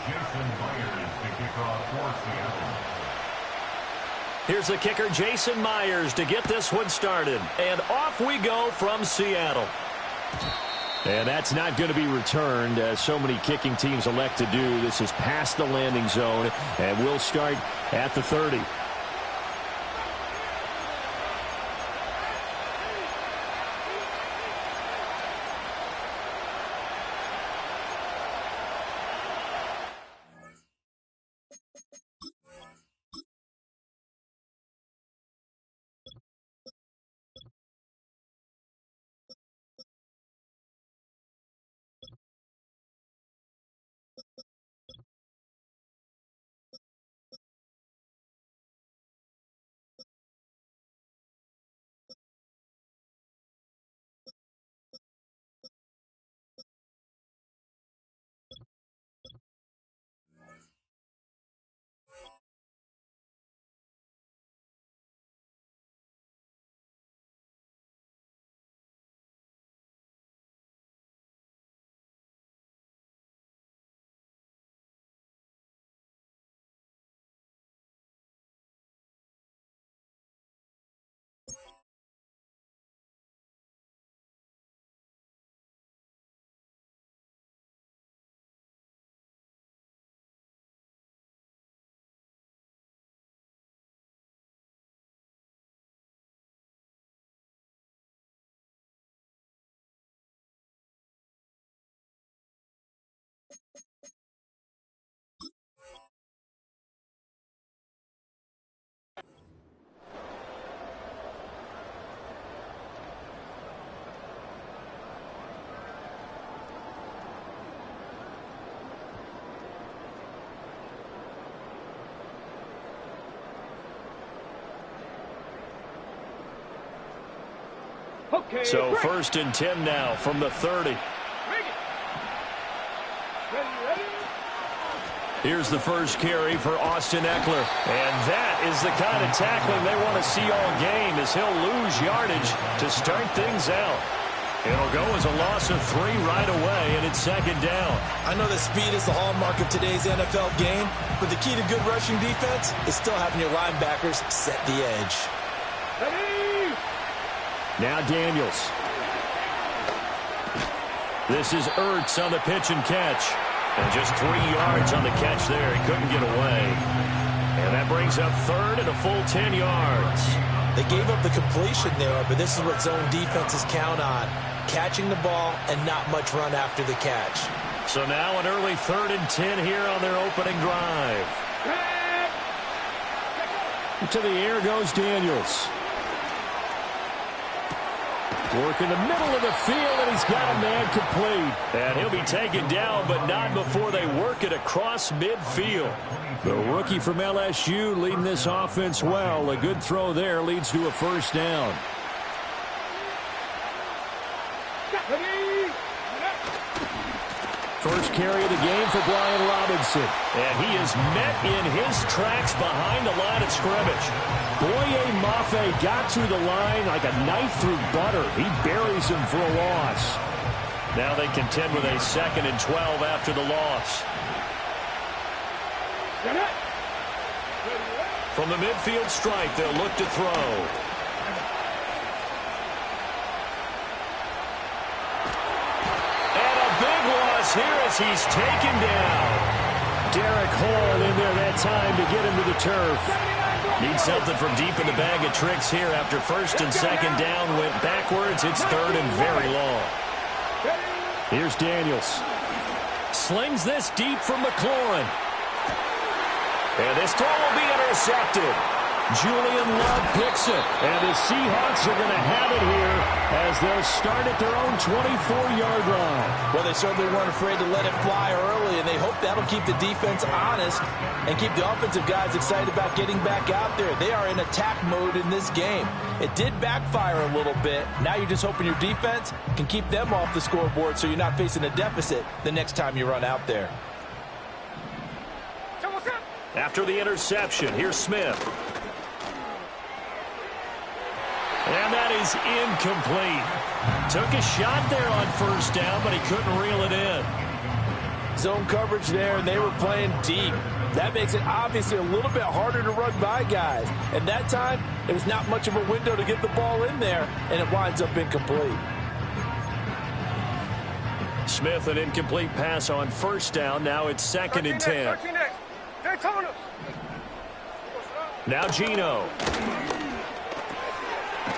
Jason Myers to kick off for Seattle. Here's the kicker, Jason Myers, to get this one started. And off we go from Seattle. And that's not going to be returned, as so many kicking teams elect to do. This is past the landing zone, and we'll start at the 30. So first and 10 now from the 30. Here's the first carry for Austin Ekeler. And that is the kind of tackling they want to see all game, as he'll lose yardage to start things out. It'll go as a loss of 3 right away, and it's second down. I know that speed is the hallmark of today's NFL game, but the key to good rushing defense is still having your linebackers set the edge. Now Daniels. This is Ertz on the pitch and catch. And just 3 yards on the catch there. He couldn't get away. And that brings up third and a full 10 yards. They gave up the completion there, but this is what zone defenses count on. Catching the ball and not much run after the catch. So now an early third and 10 here on their opening drive. To the air goes Daniels. Work in the middle of the field, and he's got a man complete. And he'll be taken down, but not before they work it across midfield. The rookie from LSU leading this offense well. A good throw there leads to a first down. First carry of the game for Brian Robinson. And he is met in his tracks behind the line of scrimmage. Boye Mafe got to the line like a knife through butter. He buries him for a loss. Now they contend with a 2nd and 12 after the loss. From the midfield stripe, they'll look to throw. And a big loss here as he's taken down. Derek Hall in there that time to get him to the turf. Needs something from deep in the bag of tricks here after first and second down went backwards. It's third and very long. Here's Daniels. Slings this deep from McLaurin. And this throw will be intercepted. Julian Love picks it. And the Seahawks are going to have it here as they'll start at their own 24-yard line. Well, they certainly weren't afraid to let it fly early, and they hope that'll keep the defense honest and keep the offensive guys excited about getting back out there. They are in attack mode in this game. It did backfire a little bit. Now you're just hoping your defense can keep them off the scoreboard so you're not facing a deficit the next time you run out there. After the interception, here's Smith. And that is incomplete. Took a shot there on first down, but he couldn't reel it in. Zone coverage there, and they were playing deep. That makes it obviously a little bit harder to run by guys. And that time, it was not much of a window to get the ball in there, and it winds up incomplete. Smith, an incomplete pass on first down. Now it's 2nd and 10. Now Geno.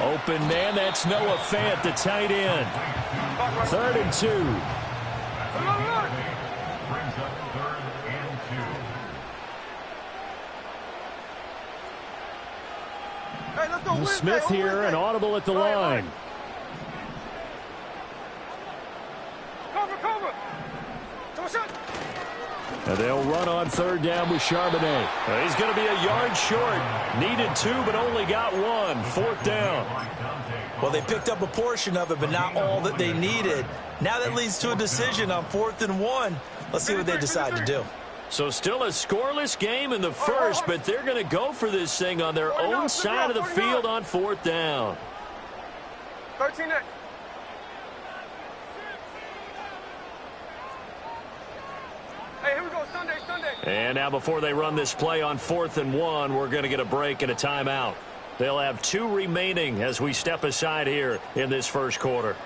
Open man, that's Noah Fant, the tight end. 3rd and 2. Brings up 3rd and 2. Hey, let's go. Smith here, an audible at the line. Cover. And they'll run on 3rd down with Charbonnet. He's going to be a yard short. Needed 2, but only got 1. 4th down. Well, they picked up a portion of it, but not all that they needed. Now that leads to a decision on 4th and 1. Let's see what they decide to do. So still a scoreless game in the first, but they're going to go for this thing on their own side of the field on 4th down. 13 next. Hey, here we go. Sunday. And now before they run this play on 4th and 1, we're going to get a break and a timeout. They'll have 2 remaining as we step aside here in this first quarter.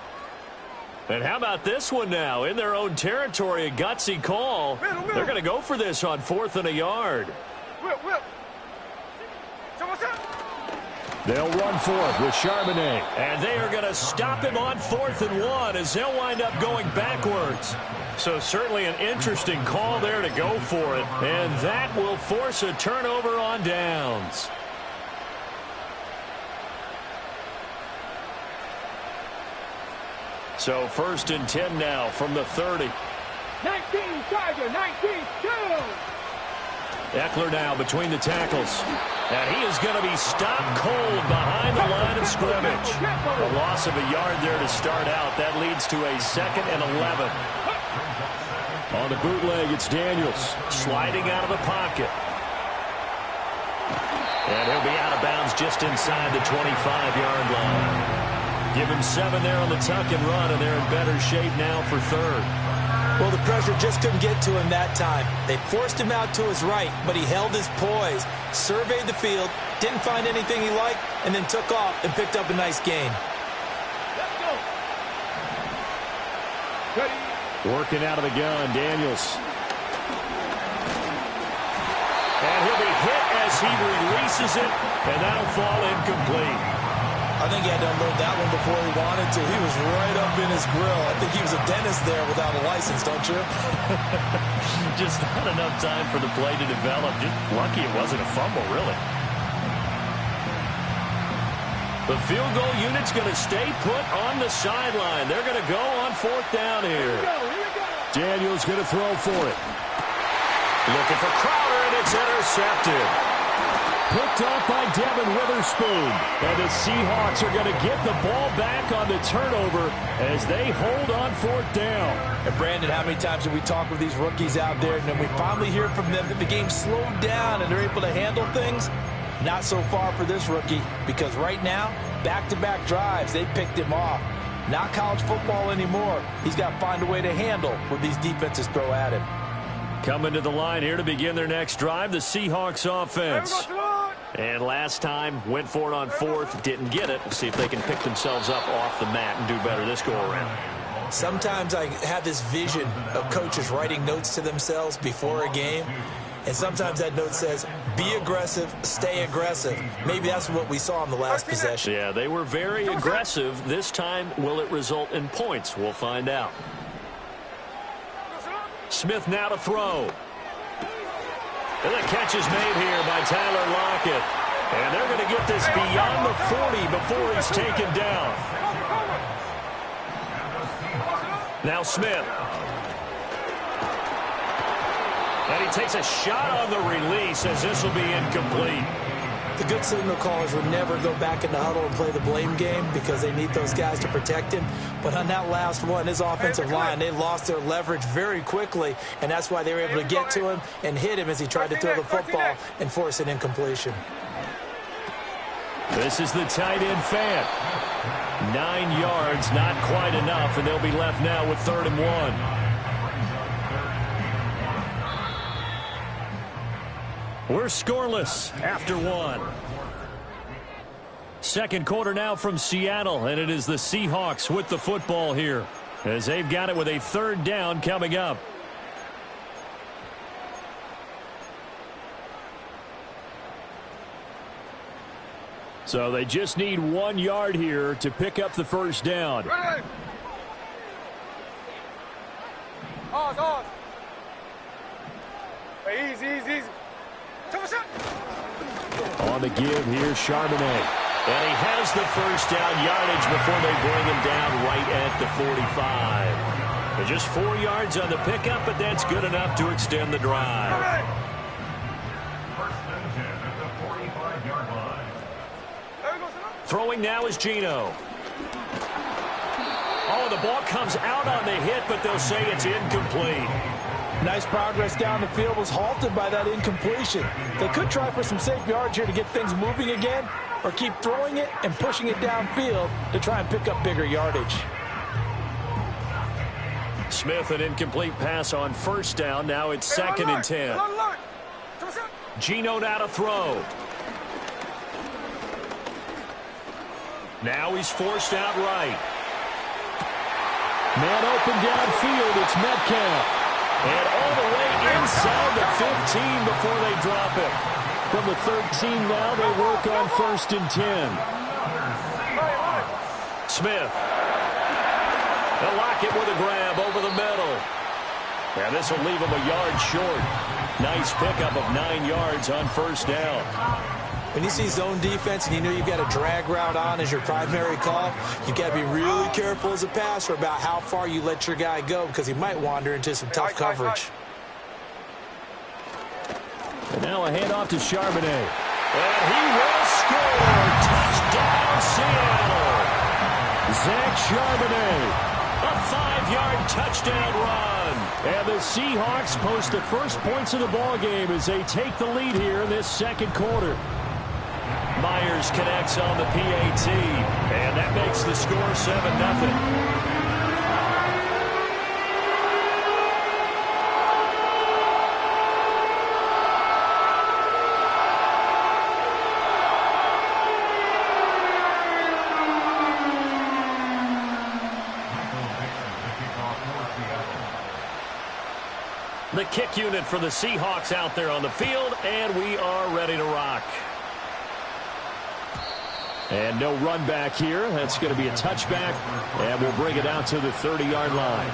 And how about this one now? In their own territory, a gutsy call. They're going to go for this on 4th and a yard. Whip. So what's up? They'll run for it with Charbonnet. And they are going to stop him on 4th and 1 as they'll wind up going backwards. So certainly an interesting call there to go for it. And that will force a turnover on downs. So 1st and 10 now from the 30. 19, Tiger, 19, 2. Eckler now between the tackles. And he is going to be stopped cold behind the line of scrimmage. A loss of a yard there to start out. That leads to a 2nd and 11. On the bootleg, it's Daniels sliding out of the pocket. And he'll be out of bounds just inside the 25-yard line. Give him 7 there on the tuck and run, and they're in better shape now for 3rd. Well, the pressure just couldn't get to him that time. They forced him out to his right, but he held his poise, surveyed the field, didn't find anything he liked, and then took off and picked up a nice gain. Let's go. Ready. Working out of the gun, Daniels. And he'll be hit as he releases it, and that'll fall incomplete. I think he had to unload that one before he wanted to. He was right up in his grill. I think he was a dentist there without a license, don't you? Just not enough time for the play to develop. Just lucky it wasn't a fumble, really. The field goal unit's going to stay put on the sideline. They're going to go on 4th down here. Daniels going to throw for it. Looking for Crowder, and it's intercepted. Picked off by Devin Witherspoon. And the Seahawks are going to get the ball back on the turnover as they hold on 4th down. And Brandon, how many times have we talked with these rookies out there, and then we finally hear from them that the game slowed down and they're able to handle things? Not so far for this rookie, because right now, back-to-back drives, they picked him off. Not college football anymore. He's got to find a way to handle what these defenses throw at him. Coming to the line here to begin their next drive, the Seahawks offense. And last time, went for it on 4th, didn't get it. We'll see if they can pick themselves up off the mat and do better this go-around. Sometimes I have this vision of coaches writing notes to themselves before a game, and sometimes that note says, be aggressive, stay aggressive. Maybe that's what we saw in the last possession. Yeah, they were very aggressive. This time, will it result in points? We'll find out. Smith now to throw. And the catch is made here by Tyler Lockett. And they're going to get this beyond the 40 before he's taken down. Now Smith. And he takes a shot on the release as this will be incomplete. The good signal callers would never go back in the huddle and play the blame game because they need those guys to protect him. But on that last one, his offensive line, they lost their leverage very quickly, and that's why they were able to get to him and hit him as he tried to throw the football and force an incompletion. This is the tight end Fant. 9 yards, not quite enough, and they'll be left now with 3rd and 1. We're scoreless after one. Second quarter now from Seattle, and it is the Seahawks with the football here as they've got it with a third down coming up. So they just need 1 yard here to pick up the first down. Ready. Oz. Hey, easy. On the give here, Charbonnet. And he has the first down yardage before they bring him down right at the 45. But just 4 yards on the pickup, but that's good enough to extend the drive. First and 10 at the 45-yard line. Throwing now is Geno. Oh, the ball comes out on the hit, but they'll say it's incomplete. Nice progress down the field, was halted by that incompletion. They could try for some safe yards here to get things moving again, or keep throwing it and pushing it downfield to try and pick up bigger yardage. Smith, an incomplete pass on first down. Now it's second and 10. Geno now to throw. Now he's forced out right. Man open downfield, it's Metcalf. And all the way inside the 15 before they drop it. From the 13 now, they work on first and 10. Smith. They'll lock it with a grab over the middle. And this will leave him a yard short. Nice pickup of 9 yards on first down. When you see zone defense and you know you've got a drag route on as your primary call, you've got to be really careful as a passer about how far you let your guy go because he might wander into some tough coverage. And now a handoff to Charbonnet. And he will score. Touchdown, Seattle. Zach Charbonnet. A 5-yard touchdown run. And the Seahawks post the first points of the ball game as they take the lead here in this second quarter. Myers connects on the PAT, and that makes the score 7-0. The kick unit for the Seahawks out there on the field, and we are ready to rock. And no run back here. That's going to be a touchback, and we'll bring it out to the 30-yard line.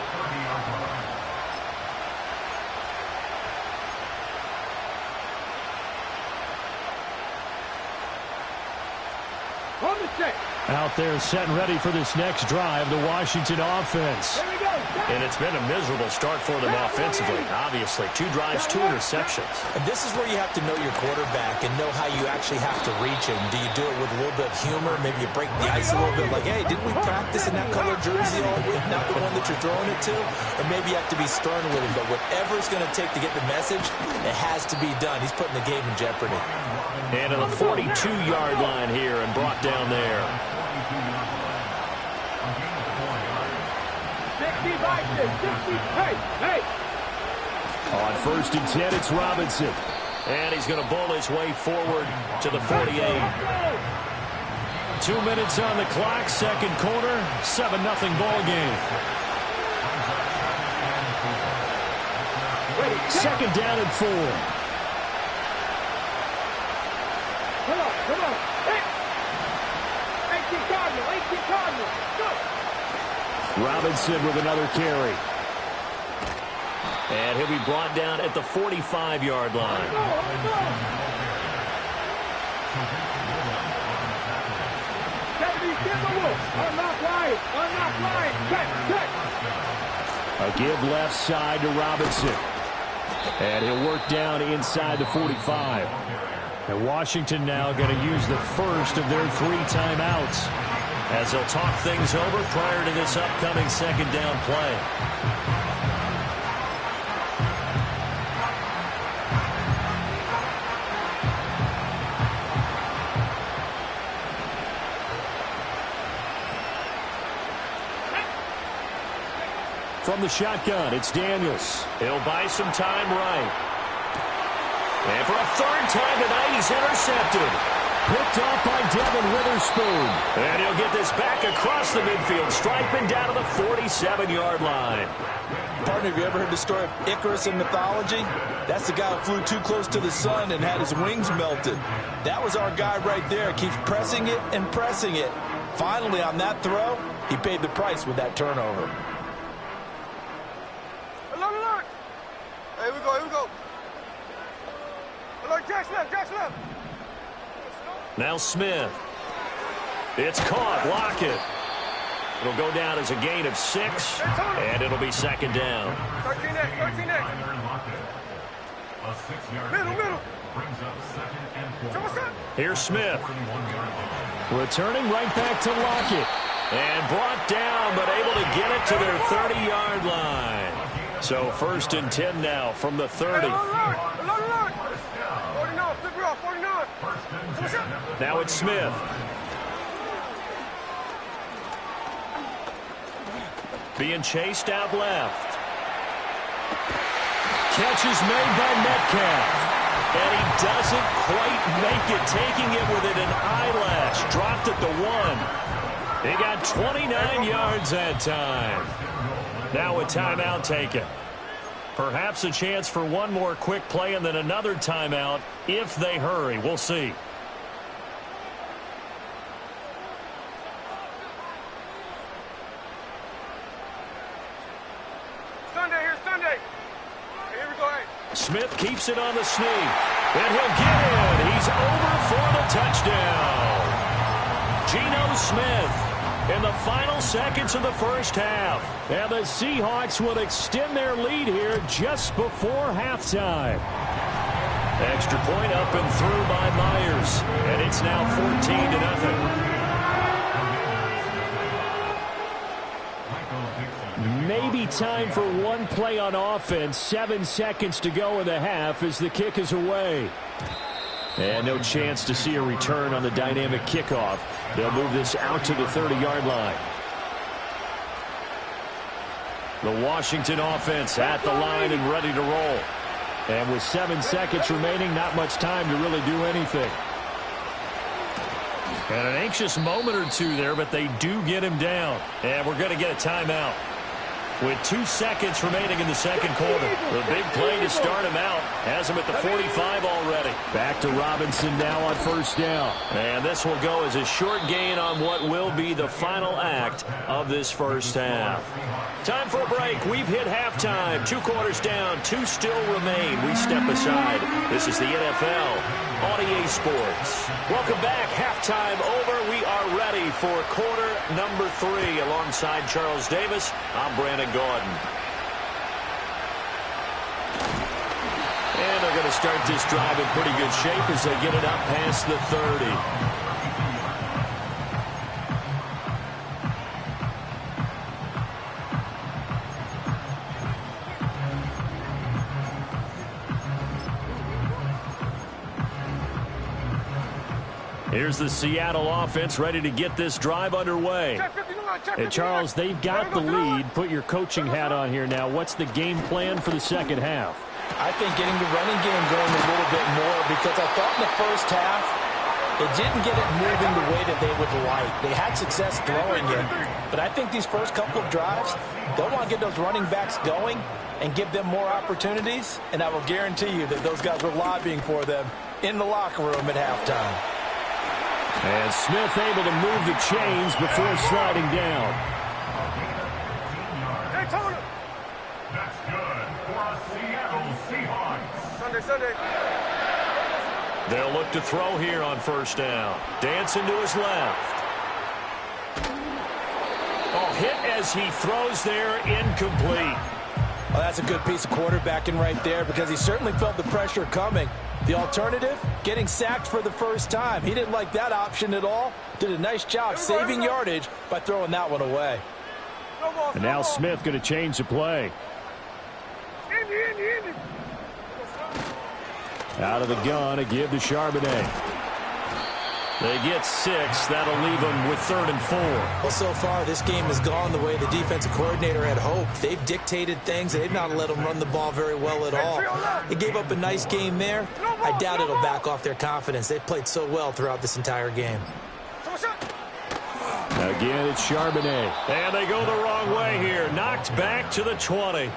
Hold the stick. Out there set and ready for this next drive, the Washington offense. Here we go. And it's been a miserable start for them offensively. Obviously, 2 drives, 2 interceptions. And this is where you have to know your quarterback and know how you actually have to reach him. Do you do it with a little bit of humor? Maybe you break the ice a little bit like, hey, didn't we practice in that color jersey all week, not the one that you're throwing it to? Or maybe you have to be stern with him. But whatever it's going to take to get the message, it has to be done. He's putting the game in jeopardy. And to the 42-yard line here and brought down there. 60 by 60. Hey. On first and 10, it's Robinson. And he's going to bowl his way forward to the 48. 2 minutes on the clock, second quarter, 7-0 ball game. Second down and 4. Come on. Hey. 18 Cardinal. Go. Robinson with another carry. And he'll be brought down at the 45-yard line. A give left side to Robinson. And he'll work down inside the 45. And Washington now going to use the first of their 3 timeouts as they'll talk things over prior to this upcoming second down play. From the shotgun, it's Daniels. He'll buy some time right. And for a third time tonight, he's intercepted. Picked off by Devin Witherspoon. And he'll get this back across the midfield stripe and down to the 47-yard line. Partner, have you ever heard the story of Icarus in mythology? That's the guy who flew too close to the sun and had his wings melted. That was our guy right there. Keeps pressing it and pressing it. Finally, on that throw, he paid the price with that turnover. Alert, alert! Here we go, here we go. Alert, Jack's left. Now Smith. It's caught. Lockett. It'll go down as a gain of 6, and it'll be second down. 13 next. A 6-yard Middle. brings up second and 4. What's up? Here's Smith. 31-yard line. Returning right back to Lockett. And brought down, but able to get it to their 30-yard line. So 1st and 10 now from the 30. Alert! 49, flip it off, 49. What's up? Now it's Smith. Being chased out left. Catch is made by Metcalf. And he doesn't quite make it, taking it within an eyelash. Dropped at the 1. He got 29 yards that time. Now a timeout taken. Perhaps a chance for one more quick play and then another timeout if they hurry. We'll see. Sunday. Here we go, hey. Smith keeps it on the sneak. And he'll get in. He's over for the touchdown. Geno Smith in the final seconds of the first half. And the Seahawks will extend their lead here just before halftime. Extra point up and through by Myers. And it's now 14-0. Maybe time for one play on offense. 7 seconds to go in the half as the kick is away. And no chance to see a return on the dynamic kickoff. They'll move this out to the 30-yard line. The Washington offense at the line and ready to roll. And with 7 seconds remaining, not much time to really do anything. And an anxious moment or two there, but they do get him down. And we're going to get a timeout. With 2 seconds remaining in the second quarter. The big play to start him out. Has him at the 45 already. Back to Robinson now on first down. And this will go as a short gain on what will be the final act of this first half. Time for a break. We've hit halftime. 2 quarters down. 2 still remain. We step aside. This is the NFL on EA Sports. Welcome back. Halftime over. We are ready for quarter number 3 alongside Charles Davis. I'm Brandon Gaudin. And they're going to start this drive in pretty good shape as they get it up past the 30. Here's the Seattle offense ready to get this drive underway. And Charles, they've got the lead. Put your coaching hat on here now. What's the game plan for the second half? I think getting the running game going a little bit more, because I thought in the first half it didn't get it moving the way that they would like. They had success throwing it, but I think these first couple of drives, they'll want to get those running backs going and give them more opportunities, and I will guarantee you that those guys were lobbying for them in the locker room at halftime. And Smith able to move the chains before sliding down. Hey, Tony! That's good for a Seattle Seahawks. Sunday. They'll look to throw here on first down. Dancing to his left. Oh, hit as he throws there, incomplete. Well, that's a good piece of quarterbacking right there, because he certainly felt the pressure coming. The alternative, getting sacked for the first time. He didn't like that option at all. Did a nice job saving yardage by throwing that one away. And now Smith going to change the play. Indy. Out of the gun, a give to Charbonnet. They get 6. That'll leave them with 3rd and 4. Well, so far, this game has gone the way the defensive coordinator had hoped. They've dictated things. They've not let them run the ball very well at all. They gave up a nice game there. I doubt it'll back off their confidence. They've played so well throughout this entire game. Again, it's Charbonnet. And they go the wrong way here. Knocked back to the 20. A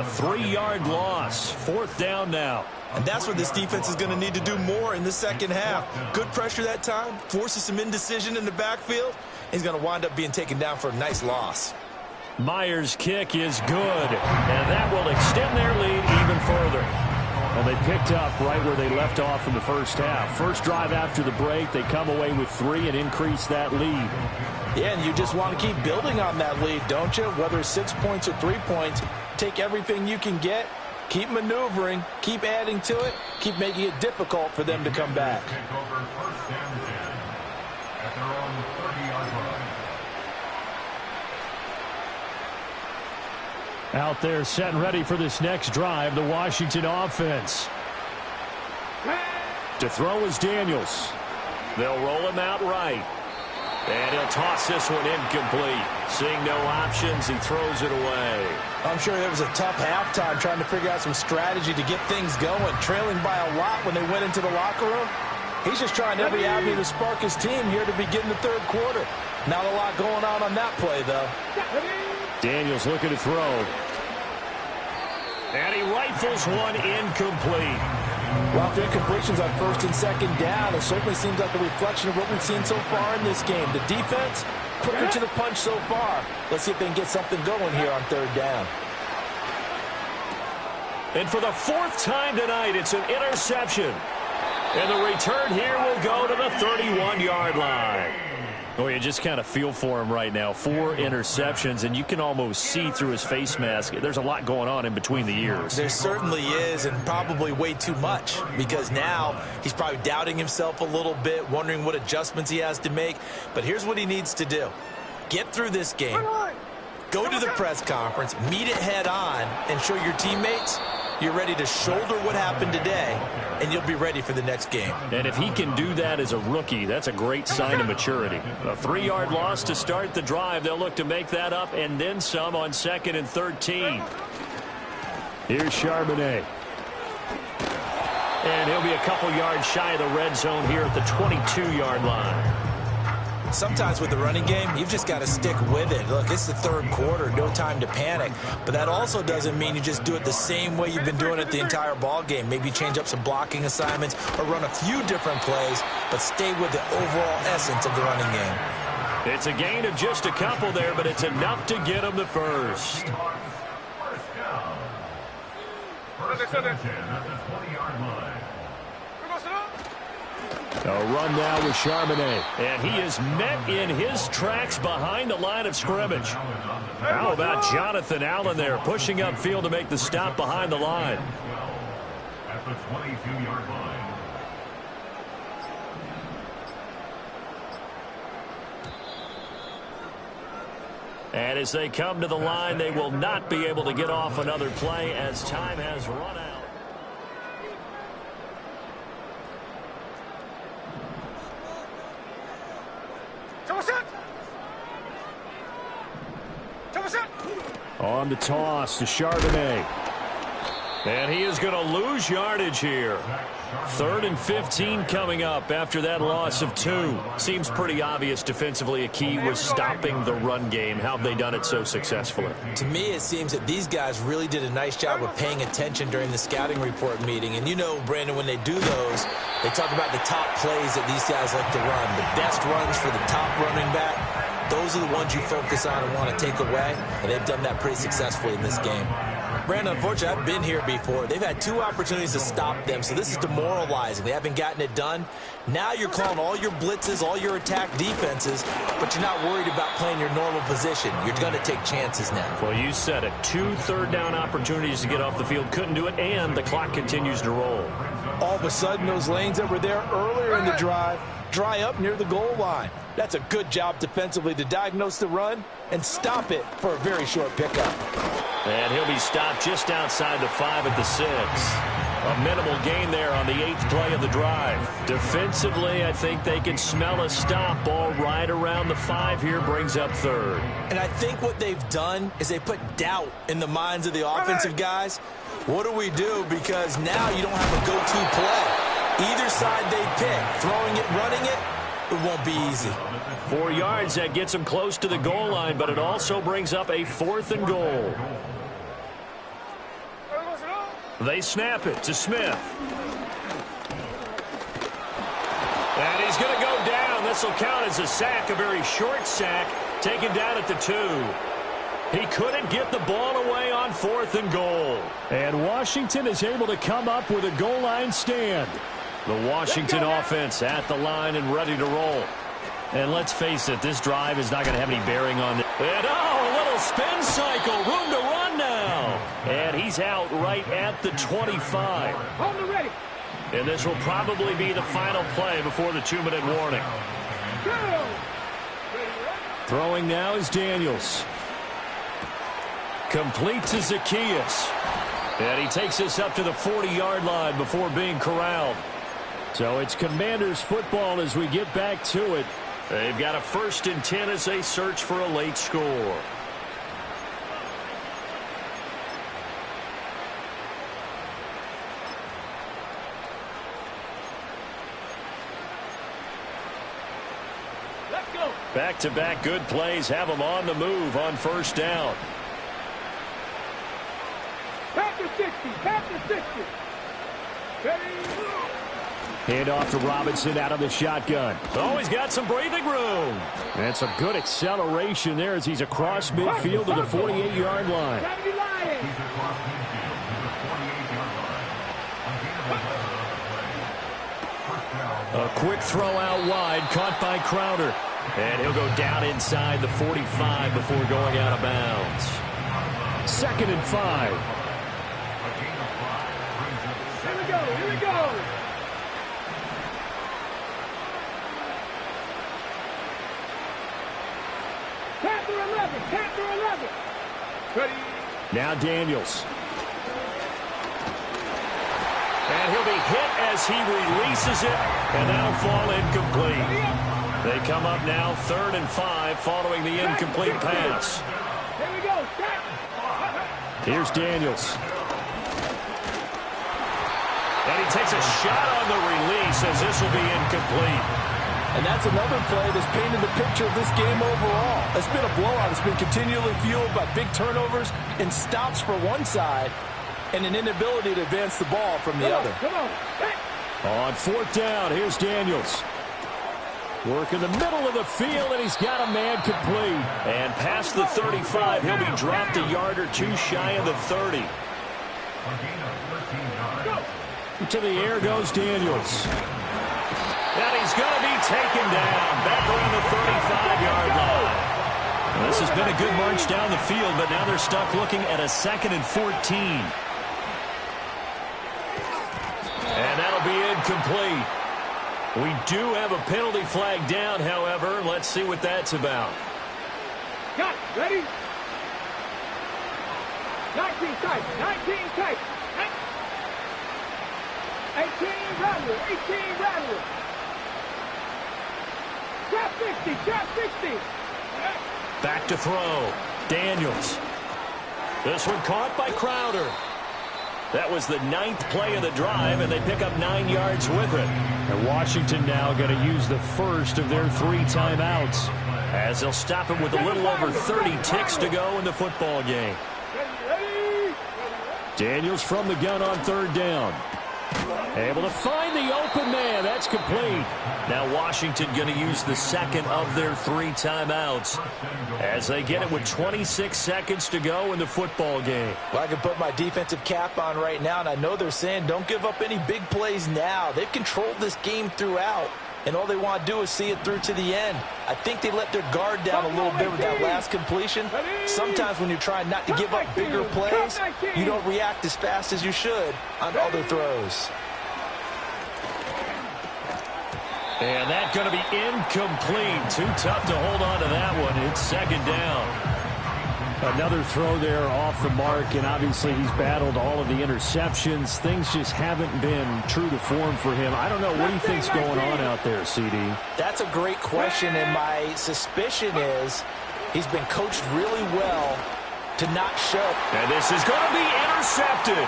3-yard loss. 4th down now. And that's what this defense is going to need to do more in the second half. Good pressure that time, forces some indecision in the backfield. He's going to wind up being taken down for a nice loss. Myers' kick is good, and that will extend their lead even further. Well, they picked up right where they left off in the first half. First drive after the break, they come away with 3 and increase that lead. Yeah, and you just want to keep building on that lead, don't you? Whether it's 6 points or 3 points, take everything you can get. Keep maneuvering, keep adding to it, keep making it difficult for them to come back. Out there set and ready for this next drive, the Washington offense. To throw is Daniels. They'll roll him out right. And he'll toss this one incomplete. Seeing no options, he throws it away. I'm sure there was a tough halftime trying to figure out some strategy to get things going. Trailing by a lot when they went into the locker room. He's just trying every avenue to spark his team here to begin the third quarter. Not a lot going on that play, though. Daniels looking to throw. And he rifles one incomplete. Well, the incompletions on 1st and 2nd down, it certainly seems like a reflection of what we've seen so far in this game. The defense, quicker to the punch so far. Let's see if they can get something going here on 3rd down. And for the 4th time tonight, it's an interception. And the return here will go to the 31-yard line. Oh, you just kind of feel for him right now. 4 interceptions, and you can almost see through his face mask. There's a lot going on in between the ears. There certainly is, and probably way too much, because now he's probably doubting himself a little bit, wondering what adjustments he has to make. But here's what he needs to do. Get through this game. Go to the press conference, meet it head on, and show your teammates you're ready to shoulder what happened today, and you'll be ready for the next game. And if he can do that as a rookie, that's a great sign of maturity. A 3-yard loss to start the drive. They'll look to make that up and then some on 2nd and 13. Here's Charbonnet. And he'll be a couple yards shy of the red zone here at the 22-yard line. Sometimes with the running game, you've just got to stick with it. Look, it's the 3rd quarter, no time to panic. But that also doesn't mean you just do it the same way you've been doing it the entire ball game. Maybe change up some blocking assignments or run a few different plays, but stay with the overall essence of the running game. It's a gain of just a couple there, but it's enough to get them the first. A run now with Charbonnet. And he is met in his tracks behind the line of scrimmage. How about Jonathan Allen there pushing upfield to make the stop behind the line? At the 22-yard line. And as they come to the line, they will not be able to get off another play as time has run out. On the toss to Charbonnet. And he is going to lose yardage here. 3rd and 15 coming up after that loss of 2. Seems pretty obvious defensively a key was stopping the run game. How have they done it so successfully? To me, it seems that these guys really did a nice job of paying attention during the scouting report meeting. And you know, Brandon, when they do those, they talk about the top plays that these guys like to run. The best runs for the top running back. Those are the ones you focus on and want to take away. And they've done that pretty successfully in this game. Brandon, unfortunately, I've been here before. They've had 2 opportunities to stop them, so this is demoralizing. They haven't gotten it done. Now you're calling all your blitzes, all your attack defenses, but you're not worried about playing your normal position. You're going to take chances now. Well, you said it. 2 third-down opportunities to get off the field. Couldn't do it, and the clock continues to roll. All of a sudden, those lanes that were there earlier in the drive dry up near the goal line. That's a good job defensively to diagnose the run and stop it for a very short pickup. And he'll be stopped just outside the 5 at the 6. A minimal gain there on the 8th play of the drive. Defensively, I think they can smell a stop. Ball right around the 5 here, brings up 3rd. And I think what they've done is they put doubt in the minds of the offensive guys. What do we do? Because now you don't have a go-to play. Either side they pick, throwing it, running it, it won't be easy. 4 yards, that gets them close to the goal line, but it also brings up a 4th and goal. They snap it to Smith. And he's going to go down. This will count as a sack, a very short sack, taken down at the 2. He couldn't get the ball away on 4th and goal. And Washington is able to come up with a goal line stand. The Washington offense at the line and ready to roll. And let's face it, this drive is not going to have any bearing on it. And a little spin cycle, room to run now. And he's out right at the 25. And this will probably be the final play before the 2-minute warning. Throwing now is Daniels. Complete to Zacchaeus. And he takes us up to the 40-yard line before being corralled. So it's Commanders football as we get back to it. They've got a 1st and 10 as they search for a late score. Let's go. Back-to-back good plays have them on the move on 1st down. Back to 60. Back to 60. Ready? Hand off to Robinson out of the shotgun. Oh, he's got some breathing room. And some good acceleration there as he's across midfield to the 48-yard line. A quick throw out wide, caught by Crowder. And he'll go down inside the 45 before going out of bounds. 2nd and 5. Here we go. Here we go. Chapter 11. Chapter 11. Ready. Now Daniels. And he'll be hit as he releases it, and that'll fall incomplete. They come up now 3rd and 5 following the incomplete pass. Here we go. Here's Daniels. And he takes a shot on the release as this will be incomplete. And that's another play that's painted the picture of this game overall. It's been a blowout. It's been continually fueled by big turnovers and stops for one side and an inability to advance the ball from the other. Come on. On 4th down, here's Daniels. Work in the middle of the field, and he's got a man complete. And past the 35, he'll be dropped a yard or 2 shy of the 30. To the air goes Daniels. And he's going to be taken down back around the 35-yard line. Well, this has been a good march down the field, but now they're stuck looking at a 2nd and 14. And that'll be incomplete. We do have a penalty flag down, however. Let's see what that's about. Got it. Ready? 19 tight. 19 tight. 18 rattle. 18 rattle. Trap 60. Trap 60. Back to throw. Daniels. This one caught by Crowder. That was the 9th play of the drive, and they pick up 9 yards with it. And Washington now going to use the first of their 3 timeouts, as they'll stop it with a little over 30 ticks to go in the football game. Daniels from the gun on 3rd down. Able to find the open man. That's complete. Now Washington going to use the 2nd of their 3 timeouts as they get it with 26 seconds to go in the football game. Well, I can put my defensive cap on right now, and I know they're saying don't give up any big plays now. They've controlled this game throughout, and all they want to do is see it through to the end. I think they let their guard down a little bit with that last completion. Sometimes when you're trying not to give up bigger plays, you don't react as fast as you should on other throws. And that's going to be incomplete. Too tough to hold on to that one. It's 2nd down. Another throw there off the mark, and obviously he's battled all of the interceptions. Things just haven't been true to form for him. I don't know. What do you think's going on out there, CD? That's a great question, and my suspicion is he's been coached really well to not show. And this is going to be intercepted.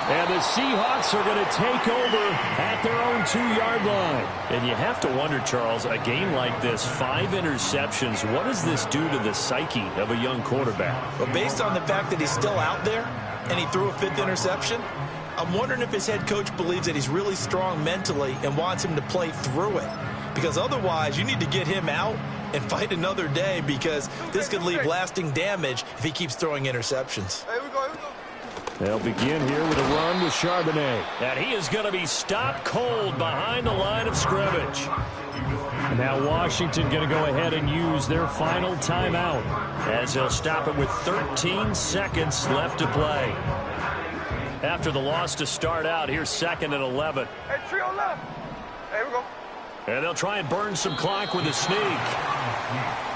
And the Seahawks are going to take over at their own 2-yard line. And you have to wonder, Charles, a game like this, 5 interceptions, what does this do to the psyche of a young quarterback? But based on the fact that he's still out there and he threw a 5th interception, I'm wondering if his head coach believes that he's really strong mentally and wants him to play through it. Because otherwise, you need to get him out and fight another day, because this could leave lasting damage if he keeps throwing interceptions. Here we go, here we go. They'll begin here with a run with Charbonnet. And he is going to be stopped cold behind the line of scrimmage. And now Washington going to go ahead and use their final timeout, as they'll stop it with 13 seconds left to play. After the loss to start out, here's 2nd and 11. Hey, trio left. Here we go. And they'll try and burn some clock with a sneak.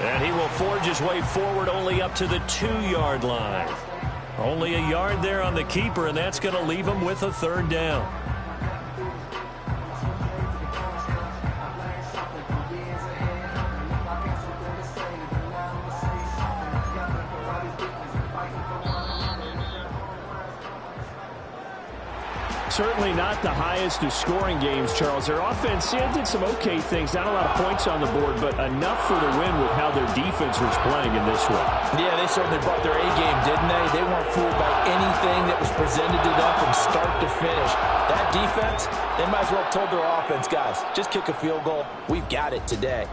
And he will forge his way forward only up to the 2-yard line. Only a yard there on the keeper, and that's going to leave him with a 3rd down. Certainly not the highest of scoring games, Charles. Their offense did some okay things. Not a lot of points on the board, but enough for the win with how their defense was playing in this one. Yeah, they certainly brought their A-game, didn't they? They weren't fooled by anything that was presented to them from start to finish. That defense, they might as well have told their offense, guys, just kick a field goal. We've got it today.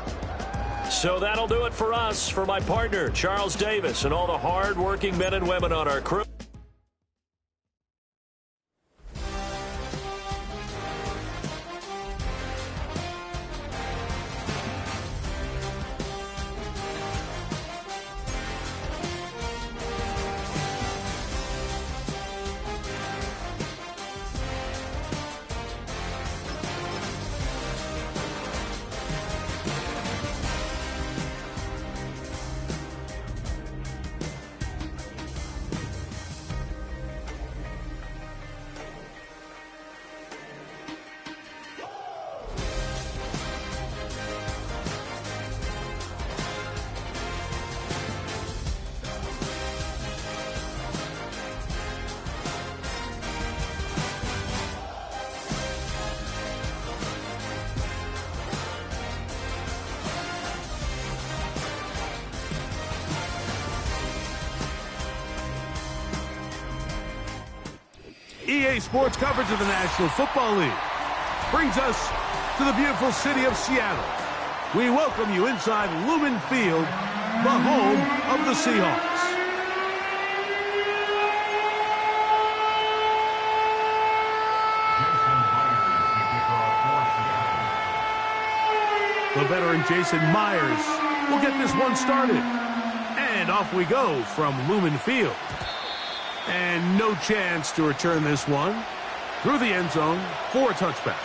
So that'll do it for us. For my partner, Charles Davis, and all the hard-working men and women on our crew. EA Sports coverage of the National Football League brings us to the beautiful city of Seattle. We welcome you inside Lumen Field, the home of the Seahawks. The veteran Jason Myers will get this one started. And off we go from Lumen Field. And no chance to return this one through the end zone for a touchback.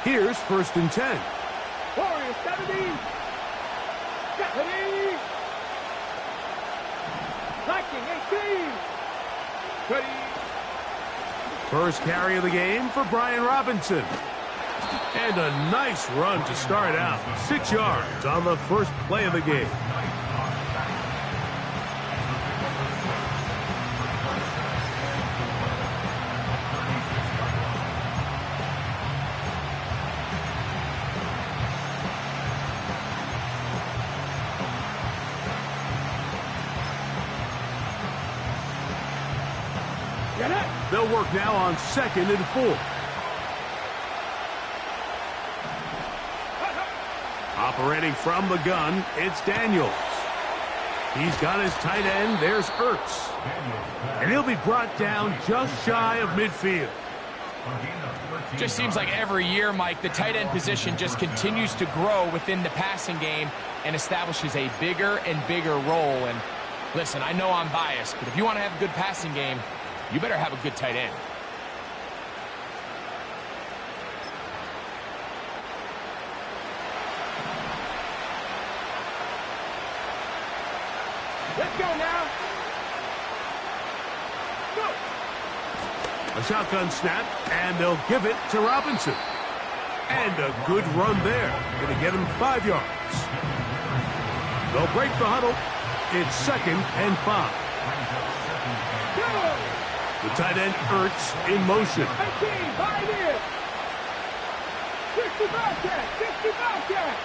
Here's 1st and 10. Warriors, 70. Ready. Viking, 18. Ready. First carry of the game for Brian Robinson. And a nice run to start out. 6 yards on the first play of the game. They'll work now on 2nd and 4. Operating from the gun, it's Daniels. He's got his tight end. There's Ertz. And he'll be brought down just shy of midfield. Just seems like every year, Mike, the tight end position just continues to grow within the passing game and establishes a bigger and bigger role. And listen, I know I'm biased, but if you want to have a good passing game, you better have a good tight end. Let's go now. Go. A shotgun snap, and they'll give it to Robinson. And a good run there. Going to get him 5 yards. They'll break the huddle. It's 2nd and 5. The tight end Ertz in motion. 19, buy in. 65 cat, 65 cat.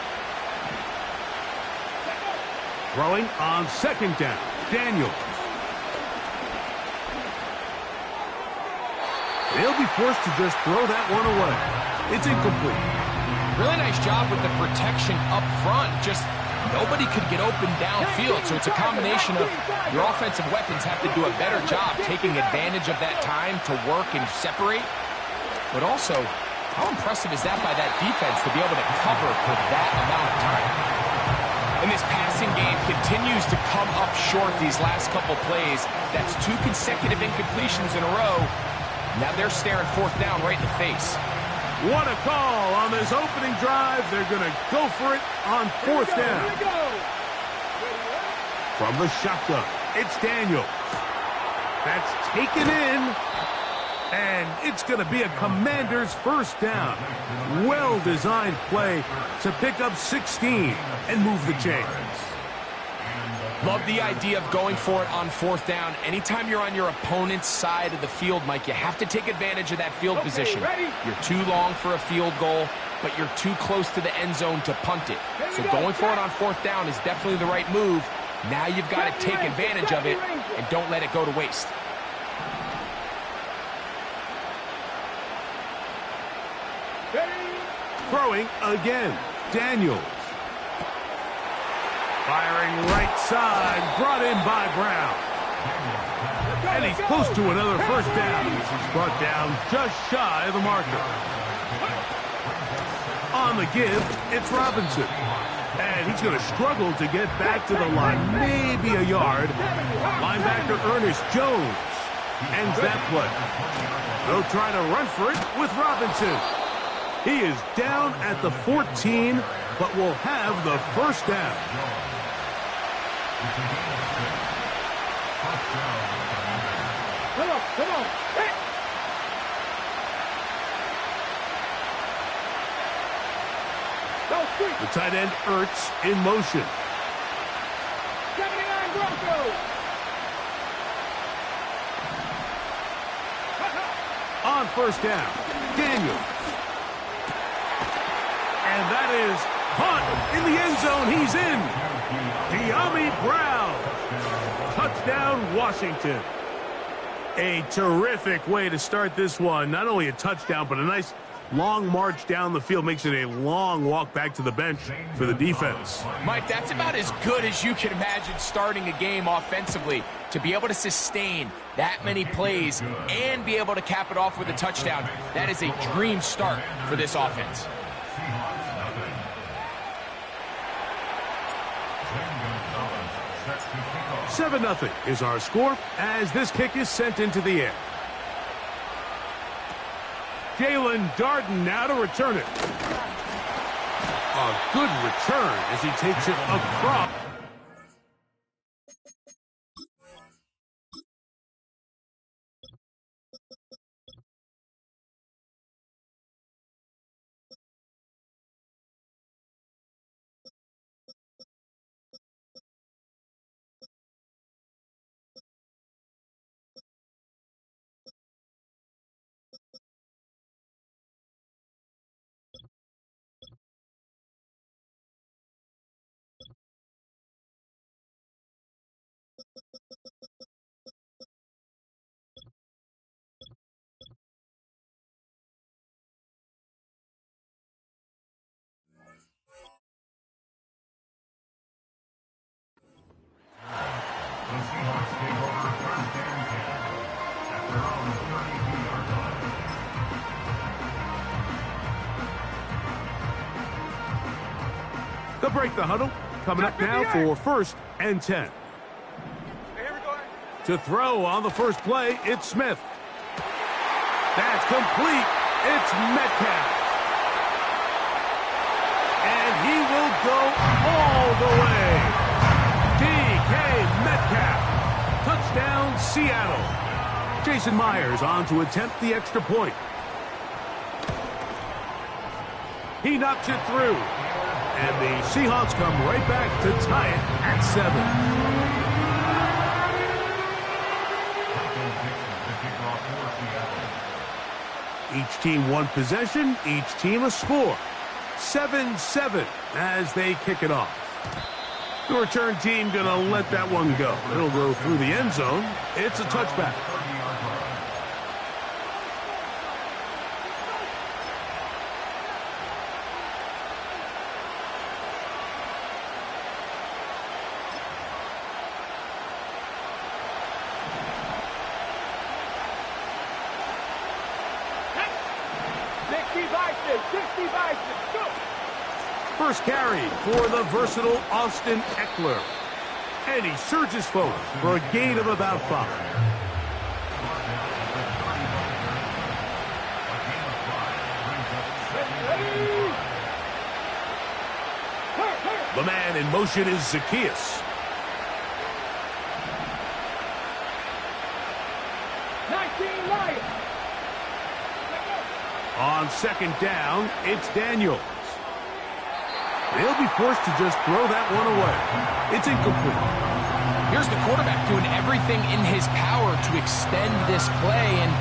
Throwing on 2nd down. Daniels. They'll be forced to just throw that one away. It's incomplete. Really nice job with the protection up front. Just nobody could get open downfield. So it's a combination of your offensive weapons have to do a better job taking advantage of that time to work and separate. But also, how impressive is that by that defense to be able to cover for that amount of time? And this passing game continues to come up short these last couple plays. That's 2 consecutive incompletions in a row. Now they're staring 4th down right in the face. What a call on this opening drive. They're going to go for it on 4th down. From the shotgun, it's Daniels. That's taken in. And it's going to be a Commander's 1st down. Well-designed play to pick up 16 and move the chains. Love the idea of going for it on 4th down. Anytime you're on your opponent's side of the field, Mike, you have to take advantage of that field position. You're too long for a field goal, but you're too close to the end zone to punt it. So going for it on 4th down is definitely the right move. Now you've got to take advantage of it and don't let it go to waste. Throwing again. Daniels. Firing right side. Brought in by Brown. And he's close to another 1st down as he's brought down just shy of the marker. On the give, it's Robinson. And he's going to struggle to get back to the line. Maybe a yard. Linebacker Ernest Jones ends that play. They'll try to run for it with Robinson. He is down at the 14, but will have the 1st down. Come on. Hey. The tight end Ertz in motion. 79 Broncos. On 1st down, Daniels. And that is caught in the end zone. He's in. Dyami Brown. Touchdown, Washington. A terrific way to start this one. Not only a touchdown, but a nice long march down the field. Makes it a long walk back to the bench for the defense. Mike, that's about as good as you can imagine starting a game offensively. To be able to sustain that many plays and be able to cap it off with a touchdown, that is a dream start for this offense. 7-0 is our score as this kick is sent into the air. Jalen Darden now to return it. A good return as he takes it across. They'll break the huddle. Coming up now for 1st and 10. Hey, here we go. To throw on the first play, it's Smith. That's complete. It's Metcalf. And he will go all the way. DK Metcalf. Touchdown, Seattle. Jason Myers on to attempt the extra point. He knocks it through. And the Seahawks come right back to tie it at 7. Each team one possession, each team a score. 7-7 as they kick it off. The return team going to let that one go. It'll go through the end zone. It's a touchback. First carry for the versatile Austin Eckler. And he surges forward for a gain of about 5. The man in motion is Zacchaeus. On second down, it's Daniels. They'll be forced to just throw that one away. It's incomplete. Here's the quarterback doing everything in his power to extend this play, and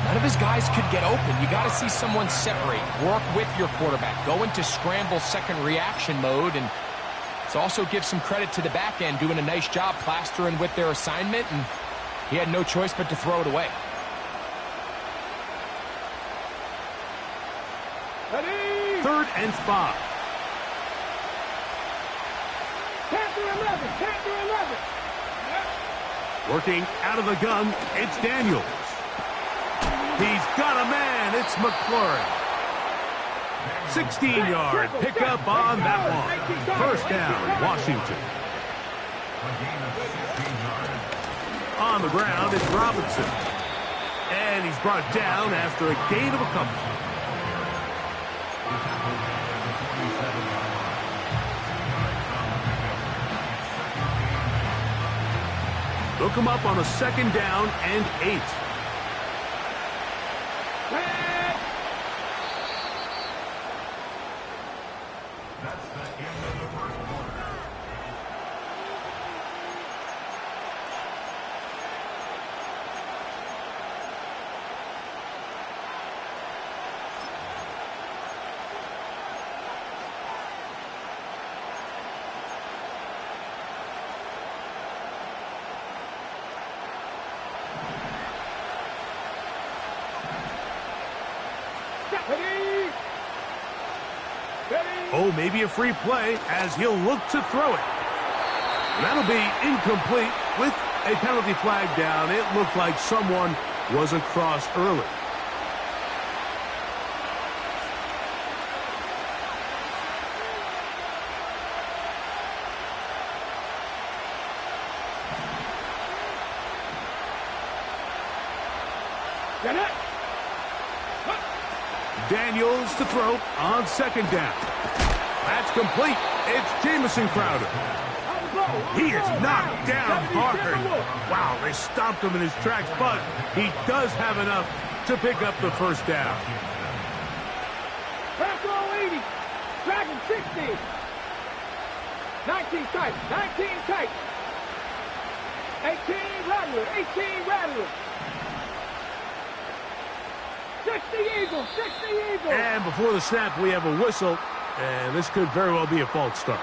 none of his guys could get open. You got to see someone separate, work with your quarterback, go into scramble second reaction mode, and it also gives some credit to the back end doing a nice job plastering with their assignment, and he had no choice but to throw it away. Ready? 3rd and 5. Working out of the gun, it's Daniels. He's got a man, it's McLaurin. 16-yard pickup on that one. First down, Washington. On the ground, it's Robinson. And he's brought down after a gain of a couple. Look him up on a 2nd down and 8. That's the end of the first quarter. Oh, maybe a free play as he'll look to throw it. That'll be incomplete with a penalty flag down. It looked like someone was across early. Daniels to throw on 2nd down. That's complete. It's Jamison Crowder. He is knocked down hard. Wow, they stopped him in his tracks, but he does have enough to pick up the first down. Pass 80. Dragon 60. 19 tight. 19 tight. 18 Rattler. 18 Rattler. 60 Eagles. 60 Eagles. And before the snap, we have a whistle. And this could very well be a false start.